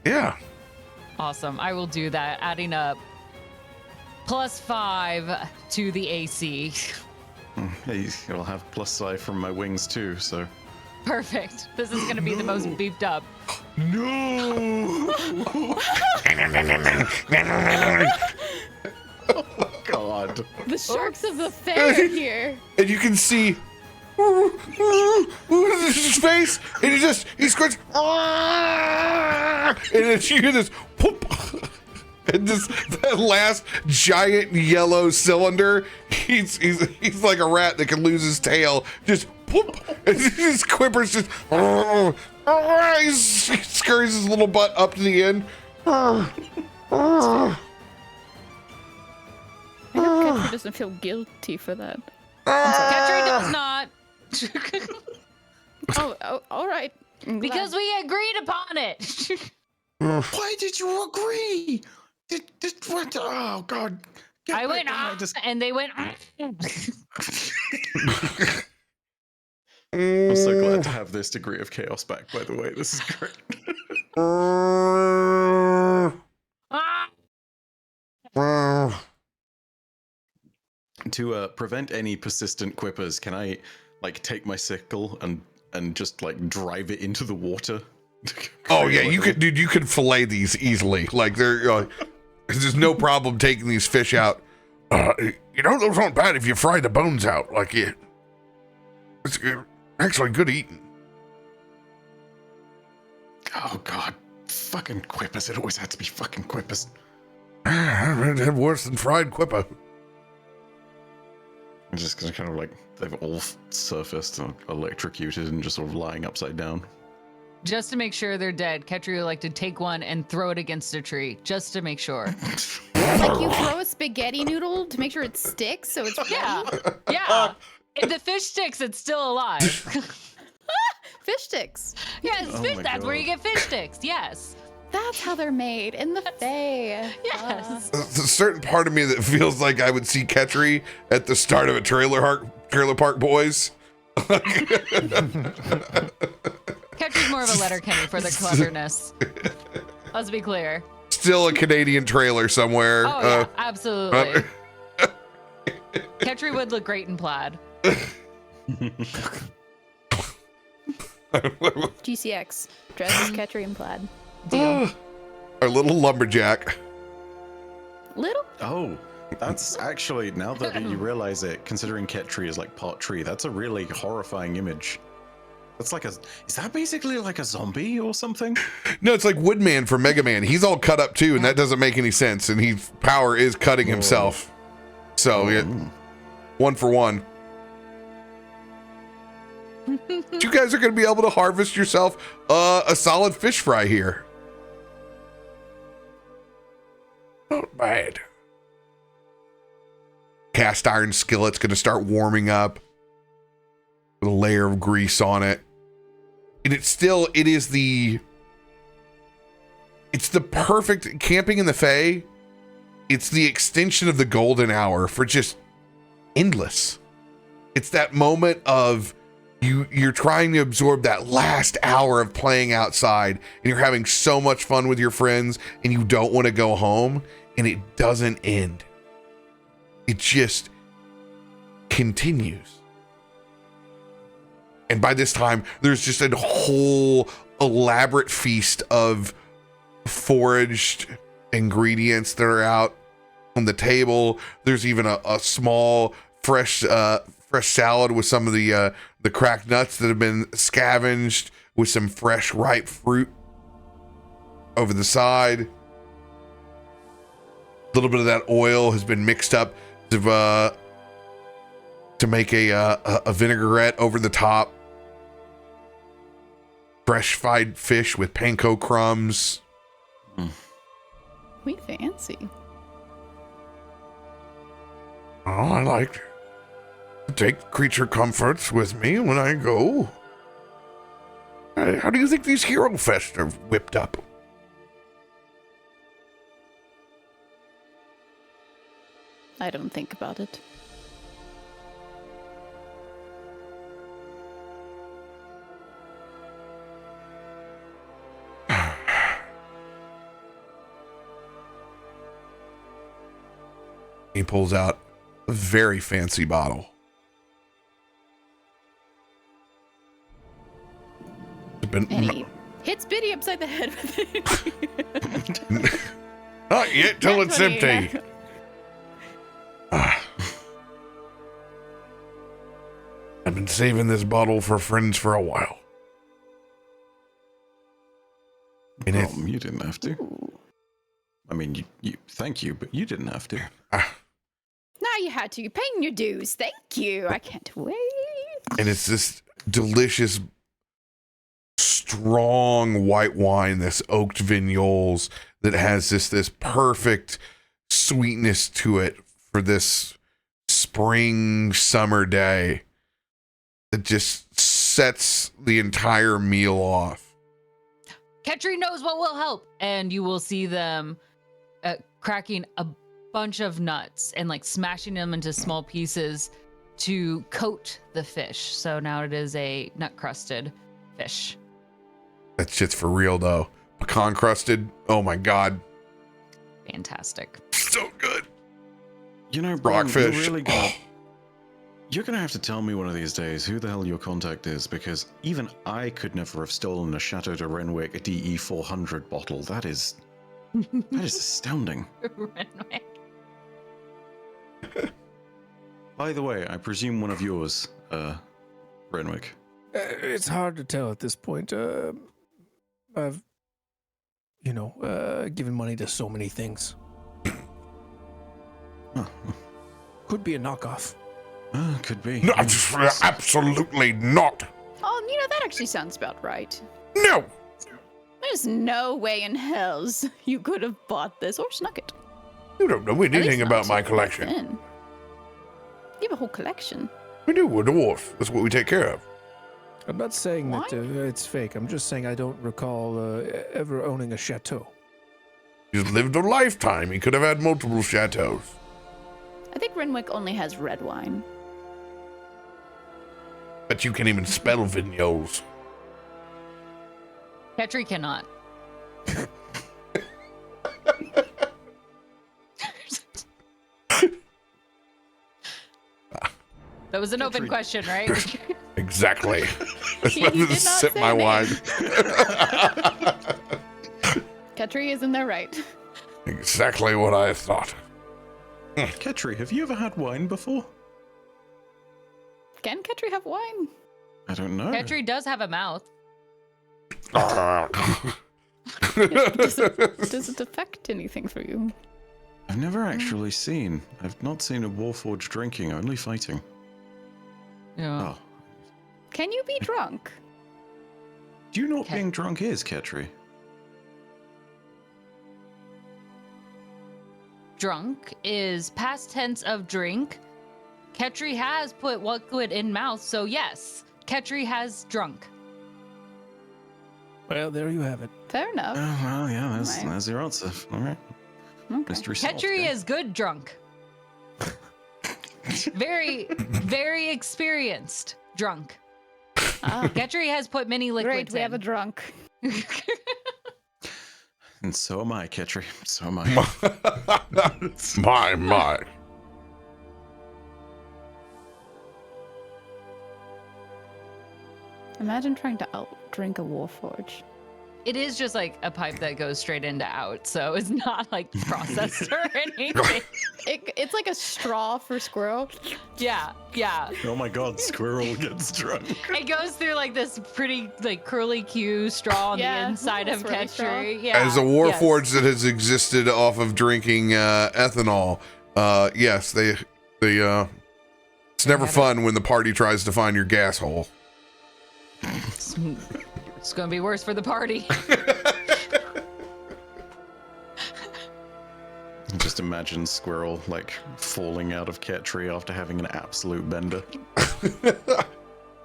Yeah. Awesome. I will do that, adding up +5 to the AC. Hey, I'll have +5 from my wings too, so. Perfect. This is going to be the most beefed up. No! Oh, God. The sharks of the Fae are here. And you can see his face, and he screams, and then you hear this whoop, and this that last giant yellow cylinder. He's like a rat that can lose his tail. Just whoop, and his quippers just. He scurries his little butt up to the end. I hope Kenku doesn't feel guilty for that. Ketri does not. Oh, all right. I'm glad. Because we agreed upon it. Why did you agree? Did what? Oh, God. I went, and they went. I'm so glad to have this degree of chaos back, by the way. This is great. To prevent any persistent quippers, can I like take my sickle and just like drive it into the water? Oh yeah, you could, dude. You could fillet these easily. Like they're, there's no problem taking these fish out. You know, those aren't bad if you fry the bones out. Like it's actually good eating. Oh God, fucking quippers! It always had to be fucking quippers. I've had worse than fried quipper. I'm just gonna kind of like they've all surfaced and electrocuted and just sort of lying upside down. Just to make sure they're dead, Ketri would like to take one and throw it against a tree, just to make sure. Like you throw a spaghetti noodle to make sure it sticks, so it's Yeah, ready? yeah. If the fish sticks, it's still alive. Fish sticks. Yes, Oh fish, my that's where you God. get fish sticks. Yes, That's how they're made in the Fae. yes. There's a certain part of me that feels like I would see Ketri at the start of a Trailer Park Boys. Ketri's more of a Letterkenny for the cleverness. Let's be clear. Still a Canadian trailer somewhere. Oh yeah, absolutely. Ketri would look great in plaid. GCX. Dresses Ketri in plaid. Deal. Our little lumberjack. Little? Oh, that's actually, now that you realize it, considering Ketri is like part tree, that's a really horrifying image. That's like is that basically like a zombie or something? No, it's like Woodman from Mega Man. He's all cut up too, and that doesn't make any sense. And his power is cutting himself. So, yeah, 1 for 1. You guys are going to be able to harvest yourself a solid fish fry here. Not bad. Cast iron skillet's going to start warming up with a layer of grease on it. And it's the perfect camping in the Fae. It's the extension of the golden hour for just endless. It's that moment of you're trying to absorb that last hour of playing outside, and you're having so much fun with your friends, and you don't want to go home, and it doesn't end. It just continues. And by this time, there's just a whole elaborate feast of foraged ingredients that are out on the table. There's even a small fresh salad with some of the cracked nuts that have been scavenged, with some fresh ripe fruit over the side. A little bit of that oil has been mixed up to make a vinaigrette over the top. Fresh fried fish with panko crumbs. We fancy. Oh, I liked it. take creature comforts with me when I go. How do you think these hero fests are whipped up? I don't think about it. He pulls out a very fancy bottle. And he hits Biddy upside the head with it. Not yet till it's That's what empty. I've been saving this bottle for friends for a while. And Well, you didn't have to. I mean, you thank you, but you didn't have to. Now you had to. You're paying your dues. Thank you. I can't wait. and it's this delicious, strong white wine, this oaked vignoles that has this perfect sweetness to it for this spring summer day that just sets the entire meal off. Ketri knows what will help, and you will see them cracking a bunch of nuts and like smashing them into small pieces to coat the fish. So now it is a nut crusted fish. That shit's for real though. Pecan crusted. Oh my god, Fantastic. so good. You know, Brian, Rockfish. You're gonna have to tell me one of these days who the hell your contact is, because even I could never have stolen a Chateau de Renwick DE 400 bottle. That is astounding. Renwick. By the way, I presume one of yours, Renwick. It's hard to tell at this point. I've, given money to so many things. Oh, Could be a knockoff. could be. No, absolutely not. Oh, that actually sounds about right. No. There's no way in hells you could have bought this or snuck it. You don't know At least anything not about my back collection. then. You have a whole collection. We do. We're dwarf. That's what we take care of. I'm not saying that Why? it's fake. I'm just saying I don't recall ever owning a chateau. He's lived a lifetime. He could have had multiple chateaus. I think Renwick only has red wine. But you can't even spell vignoles. Ketri cannot. That was an open Ketri- question, right? Exactly. He did not Sip say my name. wine. Ketri is in there right. Exactly what I thought. Ketri, have you ever had wine before? Can Ketri have wine? I don't know. Ketri does have a mouth. Does it affect anything for you? I've never actually seen. I've not seen a Warforged drinking, only fighting. Yeah. Oh. Can you be drunk? Do you know what Okay. being drunk is, Ketri? Drunk is past tense of drink. Ketri has put liquid in mouth, so yes, Ketri has drunk. Well, there you have it. Fair enough. Oh, well, yeah, Right. there's your answer. All right. Okay. Mystery solved. Ketri yeah. is good drunk. Very, very experienced drunk. Ah, Ketri has put many great, liquids we have a in. drunk. And so am I, Ketri. So am I. my. Imagine trying to outdrink a Warforge. It is just like a pipe that goes straight into out, so it's not like processed or anything. It's like a straw for squirrel. Yeah. Oh my god, squirrel gets drunk. It goes through like this pretty like curly Q straw on Yeah, the inside of swirly straw. Ketri. Yeah. As a yes. warforged that has existed off of drinking ethanol, yes, they it's never fun when the party tries to find your gas hole. It's gonna be worse for the party. Just imagine Squirrel like falling out of Ketri after having an absolute bender.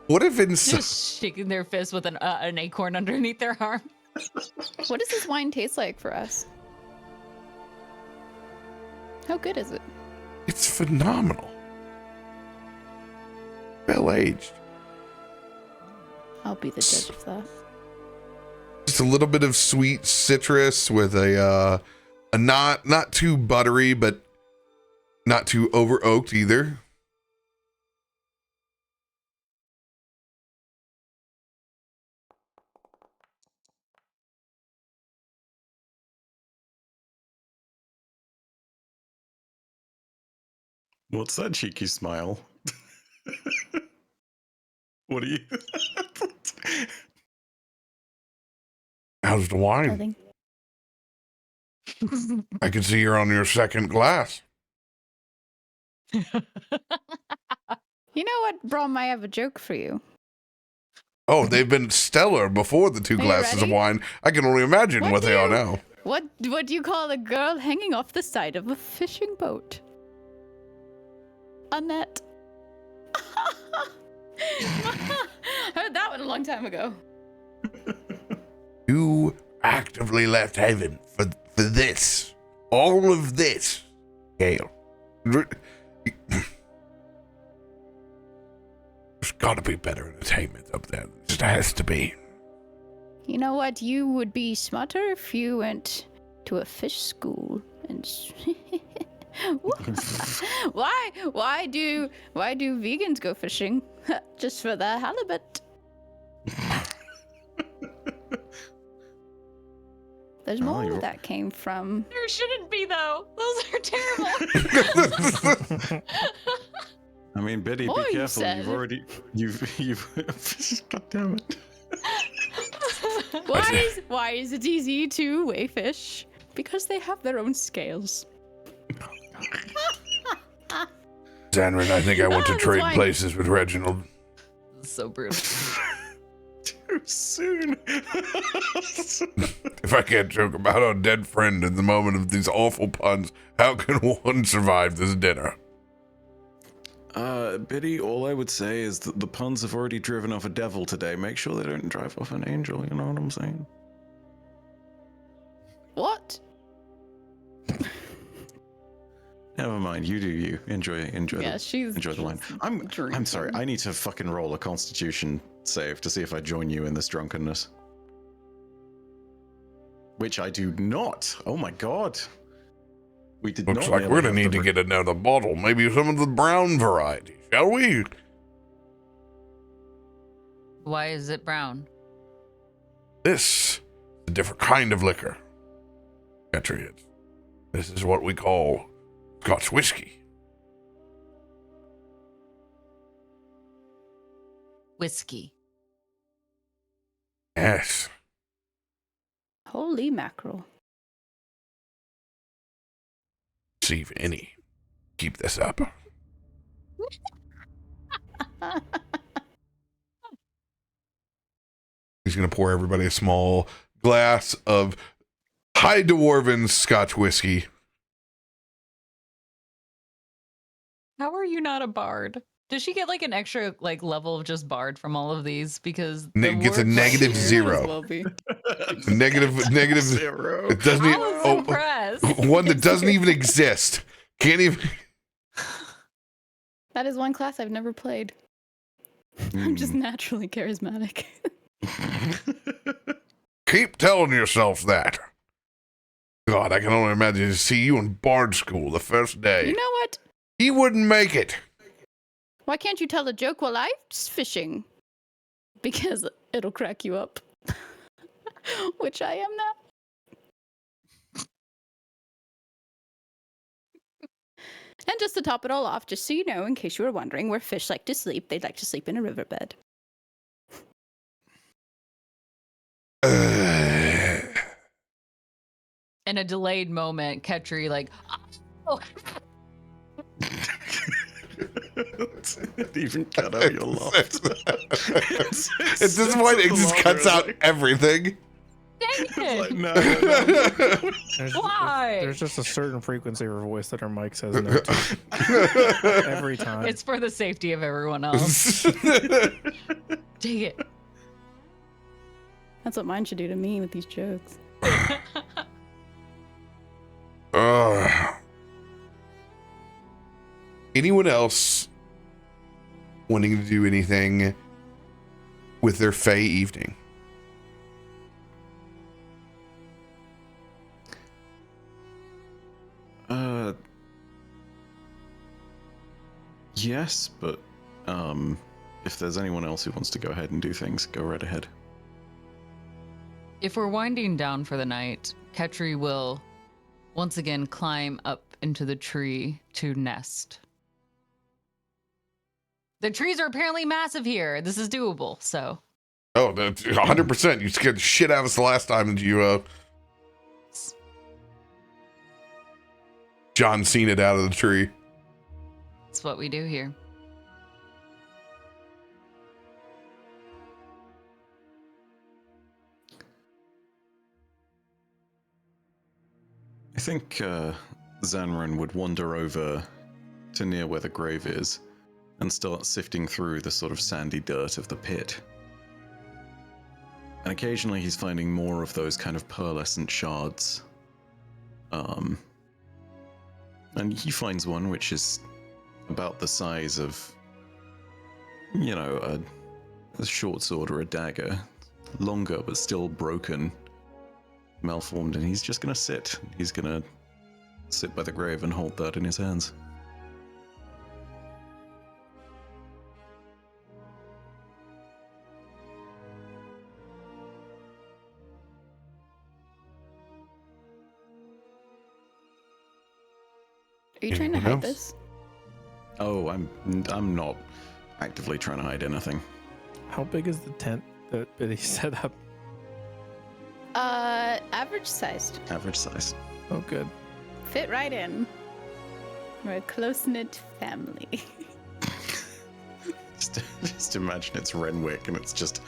What if Just shaking their fist with an acorn underneath their arm. What does this wine taste like for us? How good is it? It's phenomenal. Well aged. I'll be the judge of that. Just a little bit of sweet citrus with a not too buttery, but not too over oaked either. What's that cheeky smile? What are you? How's the wine? Nothing. I can see you're on your second glass. You know what, Brom? I have a joke for you. Oh, they've been stellar before the 2 Are you glasses of ready? wine. I can only imagine What what they do are you- now. What do you call a girl hanging off the side of a fishing boat? A net. Heard that one a long time ago. You actively left heaven for this. All of this. Gale. There's gotta be better entertainment up there. There just has to be. You know what? You would be smarter if you went to a fish school and. Why do vegans go fishing? Just for the halibut. There's more where that came from. There shouldn't be though. Those are terrible. I mean, Biddy, Boy, be you careful. said. You've. God damn it. Why is it easy to weigh fish? Because they have their own scales. Zanryn, I think I want to That's trade why- places with Reginald. So brutal. Too soon. If I can't joke about our dead friend in the moment of these awful puns, how can one survive this dinner? Biddy, all I would say is that the puns have already driven off a devil today. Make sure they don't drive off an angel, you know what I'm saying? What? Never mind, you do you. Enjoy Yeah, enjoy the wine. I'm sorry, I need to fucking roll a constitution save to see if I join you in this drunkenness. Which I do not. Oh my god. We did Looks not like nearly we're gonna have need to get another bottle, maybe some of the brown variety, shall we? Why is it brown? This is a different kind of liquor. Patriots. This is what we call Scotch whiskey. Whiskey. Yes. Holy mackerel. See if any keep this up. He's gonna pour everybody a small glass of high dwarven Scotch whiskey. How are you not a bard? Does she get like an extra like level of just bard from all of these? Because the Gets a word- negative zero. Well be. Negative. zero. It doesn't I even. was impressed. One that doesn't even exist. Can't even. That is one class I've never played. I'm just naturally charismatic. Keep telling yourself that. God, I can only imagine to see you in Bard school the first day. You know what? He wouldn't make it. Why can't you tell a joke while I'm fishing? Because it'll crack you up. Which I am now. And just to top it all off, just so you know, in case you were wondering, where fish like to sleep, they'd like to sleep in a riverbed. In a delayed moment, Ketri like, oh, It even cut out your laugh. At this point, it just cuts out everything. Dang it! No. Why? There's just a certain frequency of her voice that her mic says no to. Every time. It's for the safety of everyone else. Dang it. That's what mine should do to me with these jokes. Anyone else wanting to do anything with their Fey evening? Yes, but if there's anyone else who wants to go ahead and do things, go right ahead. If we're winding down for the night, Ketri will once again climb up into the tree to nest. The trees are apparently massive here. This is doable, so. Oh, 100%. You scared the shit out of us the last time that you, John Cena it out of the tree. That's what we do here. I think Zanryn would wander over to near where the grave is and start sifting through the sort of sandy dirt of the pit. And occasionally he's finding more of those kind of pearlescent shards. And he finds one which is about the size of, you know, a short sword or a dagger. Longer, but still broken, malformed, and he's just gonna sit. He's gonna sit by the grave and hold that in his hands. Are you trying to Anyone hide else? this? Oh, I'm not actively trying to hide anything. How big is the tent that he set up? Average sized. Average size. Oh, good. Fit right in. We're a close-knit family. Just imagine it's Renwick and it's just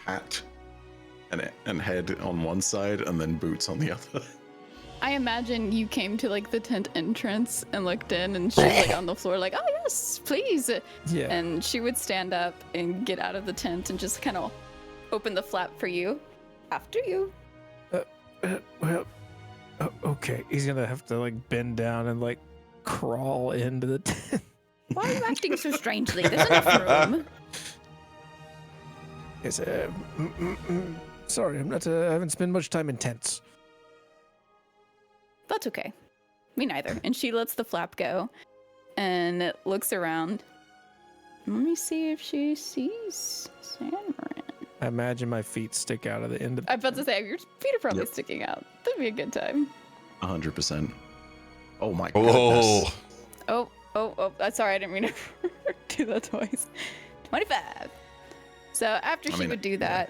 hat and head on one side and then boots on the other. I imagine you came to like the tent entrance and looked in and she's like on the floor like, oh yes, please. Yeah. And she would stand up and get out of the tent and just kind of open the flap for you. After you. Okay. He's gonna have to like bend down and like crawl into the tent. Why are you acting so strangely? There's enough room. Yes, sorry, I'm not. I haven't spent much time in tents. That's okay. Me neither. And she lets the flap go and looks around. Let me see if she sees Zanryn. I imagine my feet stick out of the end of. I'm about to say, your feet are probably Yep. sticking out. That'd be a good time. 100%. Oh my Oh, goodness. Oh, sorry, I didn't mean to do that twice. 25. So after she would do that,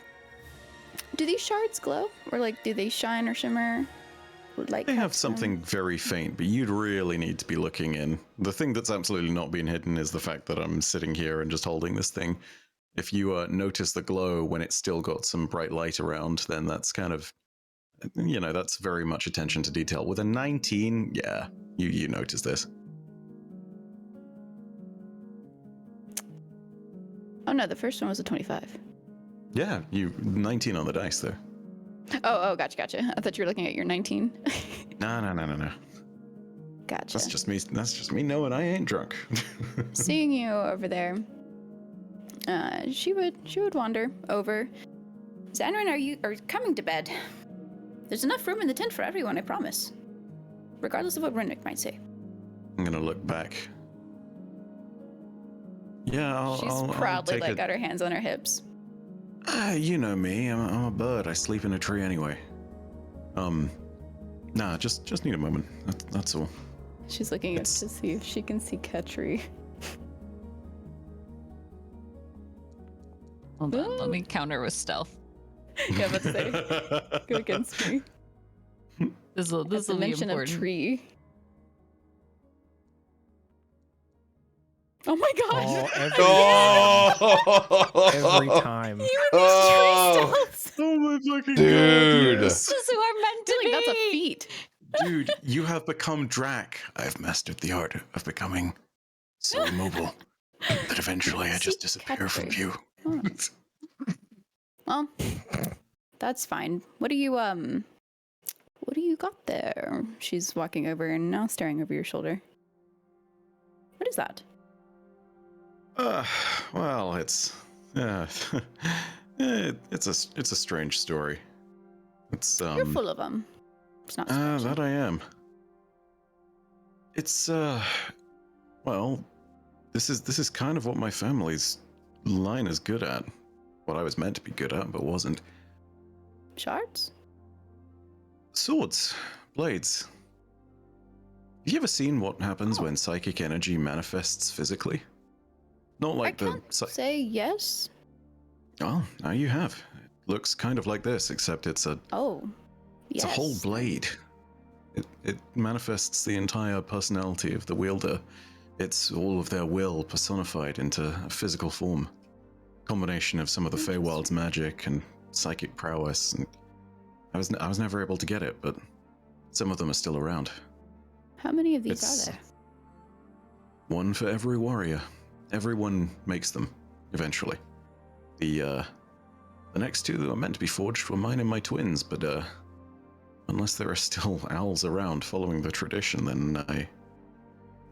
do these shards glow? Or like, do they shine or shimmer? Like They have something very faint, but you'd really need to be looking in. The thing that's absolutely not being hidden is the fact that I'm sitting here and just holding this thing. If you notice the glow when it's still got some bright light around, then that's kind of, you know, that's very much attention to detail. With a 19, yeah, you notice this. Oh no, the first one was a 25. Yeah, 19 on the dice there. Oh, gotcha. I thought you were looking at your 19. No. Gotcha. That's just me knowing I ain't drunk. Seeing you over there, she would wander over. Zanryn, are you coming to bed? There's enough room in the tent for everyone, I promise. Regardless of what Renwick might say. I'm gonna look back. Yeah, She's I'll proudly take it. got her hands on her hips. You know me. I'm a bird. I sleep in a tree anyway. Nah, just need a moment. That's all. She's looking up to see if she can see Ketri. Hold on, let me counter with stealth. Yeah, but say, go against me. This will be Mention of important. tree. Oh my gosh! Every time. Oh, Oh my fucking dude. This is who I'm meant I to feel be. like that's a feat. Dude, you have become Drac. I've mastered the art of becoming so immobile that eventually I just disappear from view. Well, that's fine. What do you got there? She's walking over and now staring over your shoulder. What is that? Well, it's it's a strange story. It's You're full of them. It's not surprising. that I am. It's well, this is kind of what my family's line is good at. What I was meant to be good at, but wasn't. Shards? Swords, blades. Have you ever seen what happens Oh. when psychic energy manifests physically? Not like I the. can't say yes. Oh, now you have. It looks kind of like this, except it's a Oh, it's yes. a whole blade. It manifests the entire personality of the wielder. It's all of their will personified into a physical form. Combination of some of the Feywild's magic and psychic prowess. And I was never able to get it, but some of them are still around. How many of these It's- are there? One for every warrior. Everyone makes them, eventually. The next two that were meant to be forged were mine and my twins, but unless there are still owls around following the tradition, then I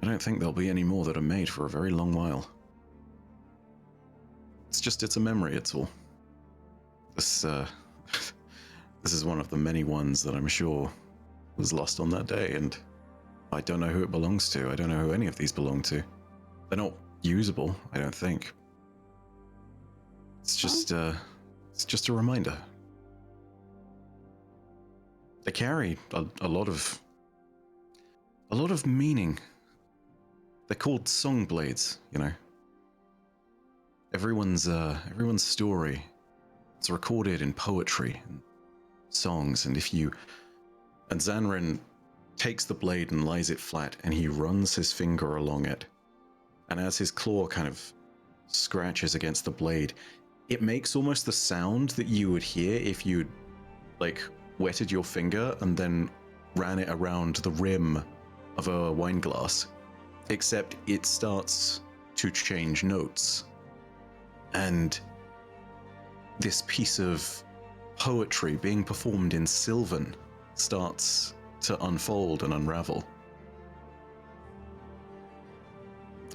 don't think there'll be any more that are made for a very long while. It's a memory, it's all. This is one of the many ones that I'm sure was lost on that day, and I don't know who it belongs to. I don't know who any of these belong to. They're not usable, I don't think. It's just a reminder. They carry a lot of meaning. They're called song blades, you know. Everyone's story. It's recorded in poetry and songs, and and Zanryn takes the blade and lies it flat, and he runs his finger along it. And as his claw kind of scratches against the blade, it makes almost the sound that you would hear if you'd like wetted your finger and then ran it around the rim of a wine glass, except it starts to change notes. And this piece of poetry being performed in Sylvan starts to unfold and unravel.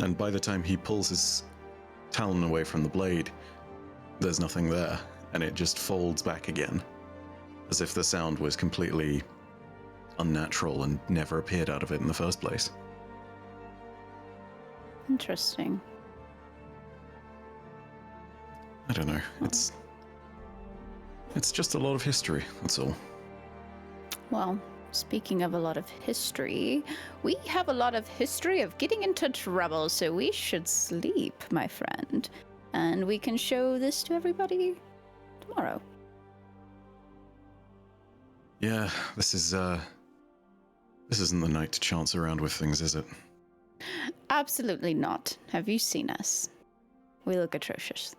And by the time he pulls his talon away from the blade, there's nothing there, and it just folds back again, as if the sound was completely unnatural and never appeared out of it in the first place. Interesting. I don't know. It's just a lot of history, that's all. Well, speaking of a lot of history, we have a lot of history of getting into trouble, so we should sleep, my friend. And we can show this to everybody tomorrow. Yeah, this isn't the night to chance around with things, is it? Absolutely not. Have you seen us? We look atrocious.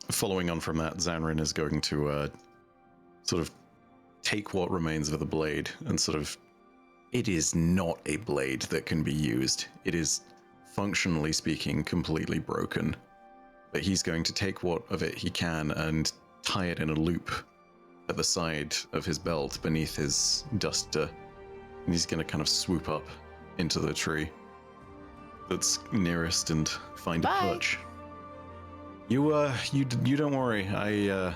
Following on from that, Zanryn is going to sort of take what remains of the blade and sort of... It is not a blade that can be used. It is, functionally speaking, completely broken. But he's going to take what of it he can and tie it in a loop at the side of his belt beneath his duster. And he's going to kind of swoop up into the tree that's nearest and find Bye. a perch. You don't worry. I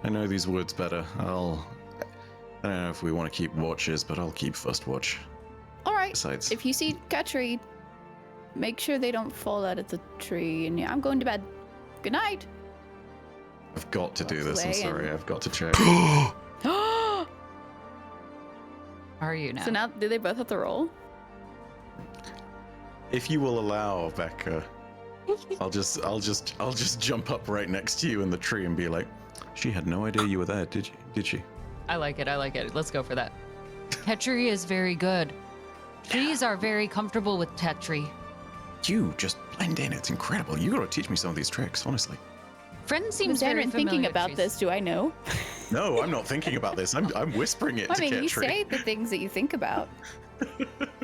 know these woods better. I don't know if we want to keep watches, but I'll keep first watch. All right. Besides, If you see a tree, make sure they don't fall out of the tree. And yeah, I'm going to bed. Good night. I've got to do this. I'm Play sorry. and- I've got to check. Are you now? So now, do they both have to roll? If you will allow, Becca, I'll just jump up right next to you in the tree and be like, "She had no idea you were there, did she?" I like it. Let's go for that. Catchery is very good. Trees are very comfortable with Tetri. You just blend in. It's incredible. You gotta teach me some of these tricks, honestly. Friend seems Was very Zanryn familiar thinking with about trees. this? Do I know? No, I'm not thinking about this. I'm whispering it I to mean, you Ketri. say the things that you think about.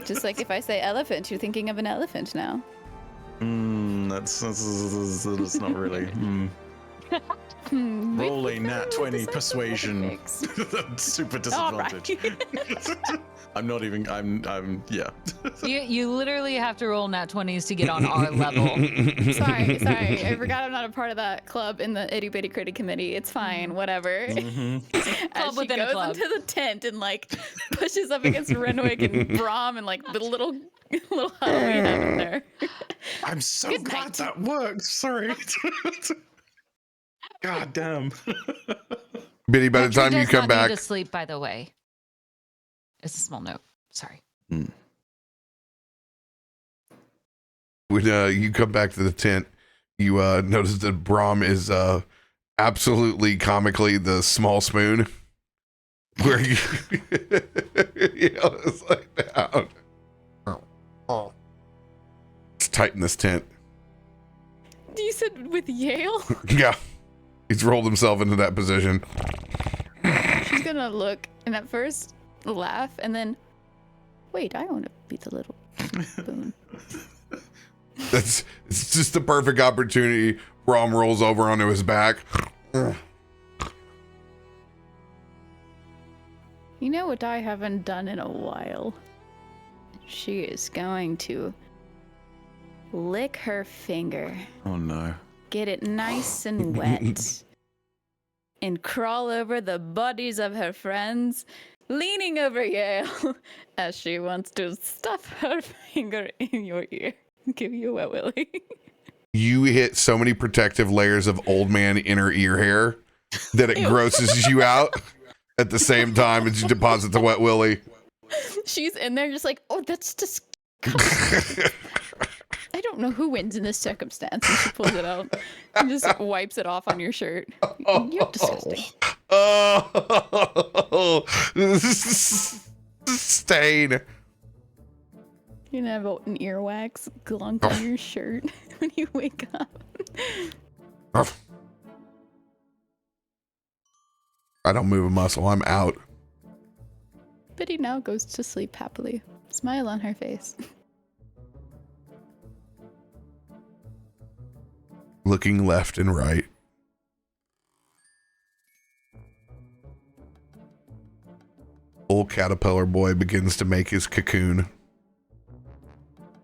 Just like if I say elephant, you're thinking of an elephant now. That's not really. Maybe Roll a you nat can 20 decide persuasion. specifics. Super All disadvantage. right. I'm not even. Yeah. You literally have to roll nat 20s to get on our level. sorry. I forgot I'm not a part of that club in the itty bitty critic committee. It's fine, whatever. Mm-hmm. Club As she within a goes club. into the tent and like pushes up against Renwick and Brom and like the little huddle we have in there. I'm so Good glad night. that worked. Sorry. God damn. Biddy, by the Petri time you does come not back, need to sleep, by the way. It's a small note. Sorry. when you come back to the tent, you notice that Brom is absolutely comically the small spoon. Where you, it's like down. Let's tighten this tent. You said with Yale? Yeah. He's rolled himself into that position. She's gonna look and at first laugh and then, wait, I want to be the little spoon. It's just the perfect opportunity. Brom rolls over onto his back. You know what I haven't done in a while? She is going to lick her finger, Oh no. get it nice and wet, and crawl over the bodies of her friends, leaning over Yale as she wants to stuff her finger in your ear. Give you a wet willy. You hit so many protective layers of old man inner ear hair that it grosses you out at the same time as you deposit the wet willy. She's in there just like, oh, that's disgusting. I don't know who wins in this circumstance. And she pulls it out and just wipes it off on your shirt. You're disgusting. Oh, stain. You're gonna have an earwax glunk on your shirt when you wake up. I don't move a muscle. I'm out. Biddy now goes to sleep happily, smile on her face. Looking left and right. Old caterpillar boy begins to make his cocoon.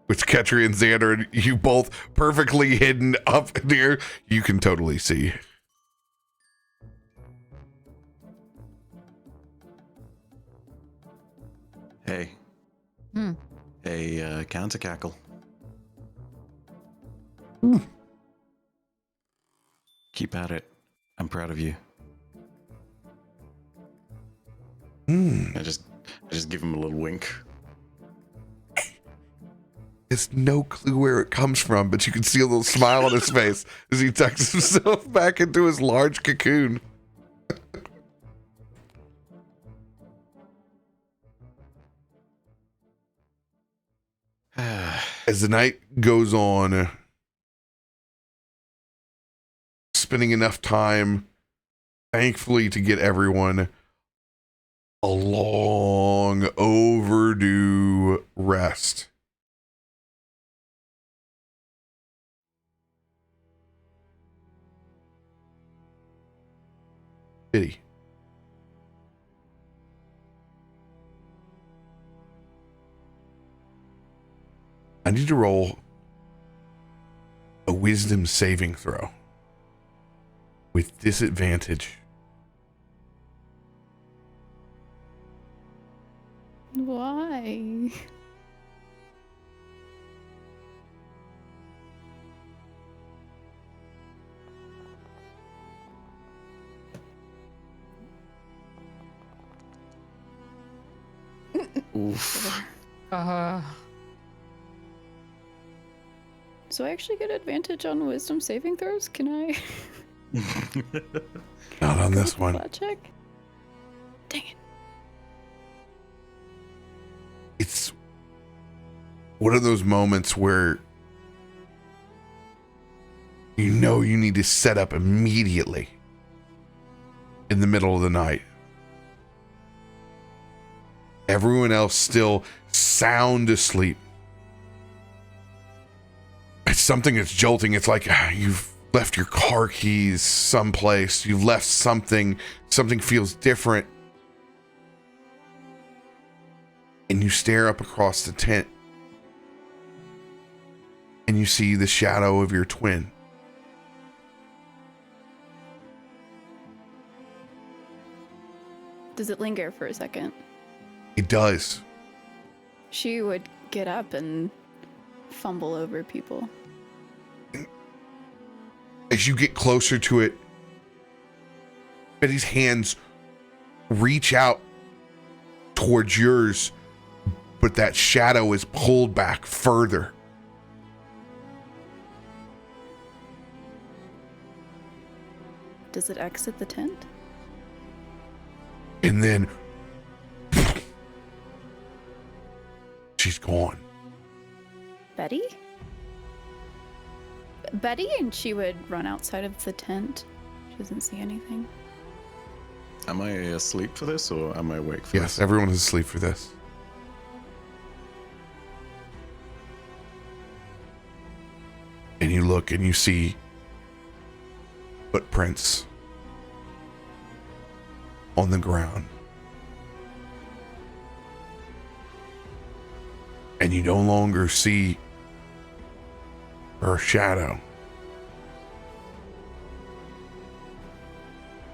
Which Ketri and Xander, you both perfectly hidden up near, you can totally see. Hey. Hmm. Hey, counter cackle. Keep at it. I'm proud of you. I just give him a little wink. Has no clue where it comes from, but you can see a little smile on his face as he tucks himself back into his large cocoon. As the night goes on, spending enough time, thankfully, to get everyone a long overdue rest. Pity. I need to roll a wisdom saving throw with disadvantage. Why? Oof. So I actually get advantage on wisdom saving throws? Can I? Not on go this with one. flat check? Dang it. It's one of those moments where you know you need to set up immediately in the middle of the night. Everyone else still sound asleep. It's something that's jolting. It's like you've left your car keys someplace. You've left something. Something feels different. And you stare up across the tent. And you see the shadow of your twin. Does it linger for a second? It does. She would get up and fumble over people. As you get closer to it, Betty's hands reach out towards yours, but that shadow is pulled back further. Does it exit the tent? And then she's gone. Betty? Betty, and she would run outside of the tent. She doesn't see anything. Am I asleep for this or am I awake for Yes, everyone is asleep for this. And you look and you see footprints on the ground. And you no longer see her shadow.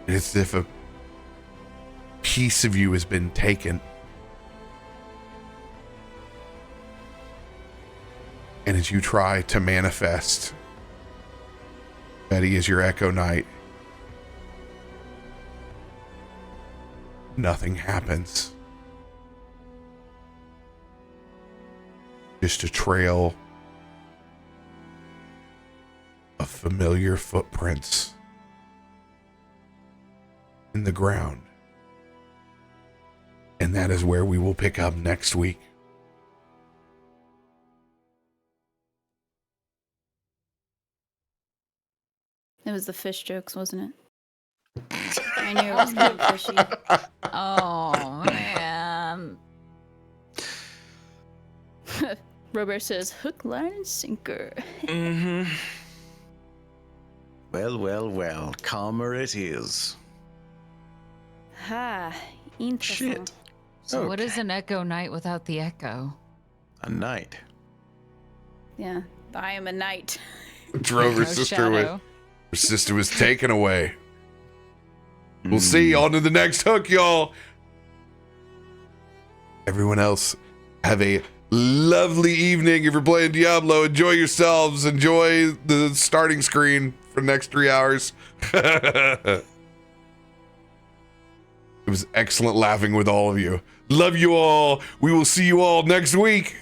It's as if a piece of you has been taken. And as you try to manifest Betty as your Echo Knight, nothing happens. Just a trail of familiar footprints in the ground. And that is where we will pick up next week. It was the fish jokes, wasn't it? I knew it was getting fishy. Oh, man. RoBear says, hook, line, and sinker. Mm-hmm. Well. Karma it is. Ha, interesting. Shit. So what is an Echo Knight without the echo? A knight. Yeah, I am a knight. Drove her No sister away. shadow. Her sister was taken away. We'll see. On to the next hook, y'all. Everyone else, have a lovely evening. If you're playing Diablo, enjoy yourselves. Enjoy the starting screen for the next 3 hours. It was excellent laughing with all of you. Love you all. We will see you all next week.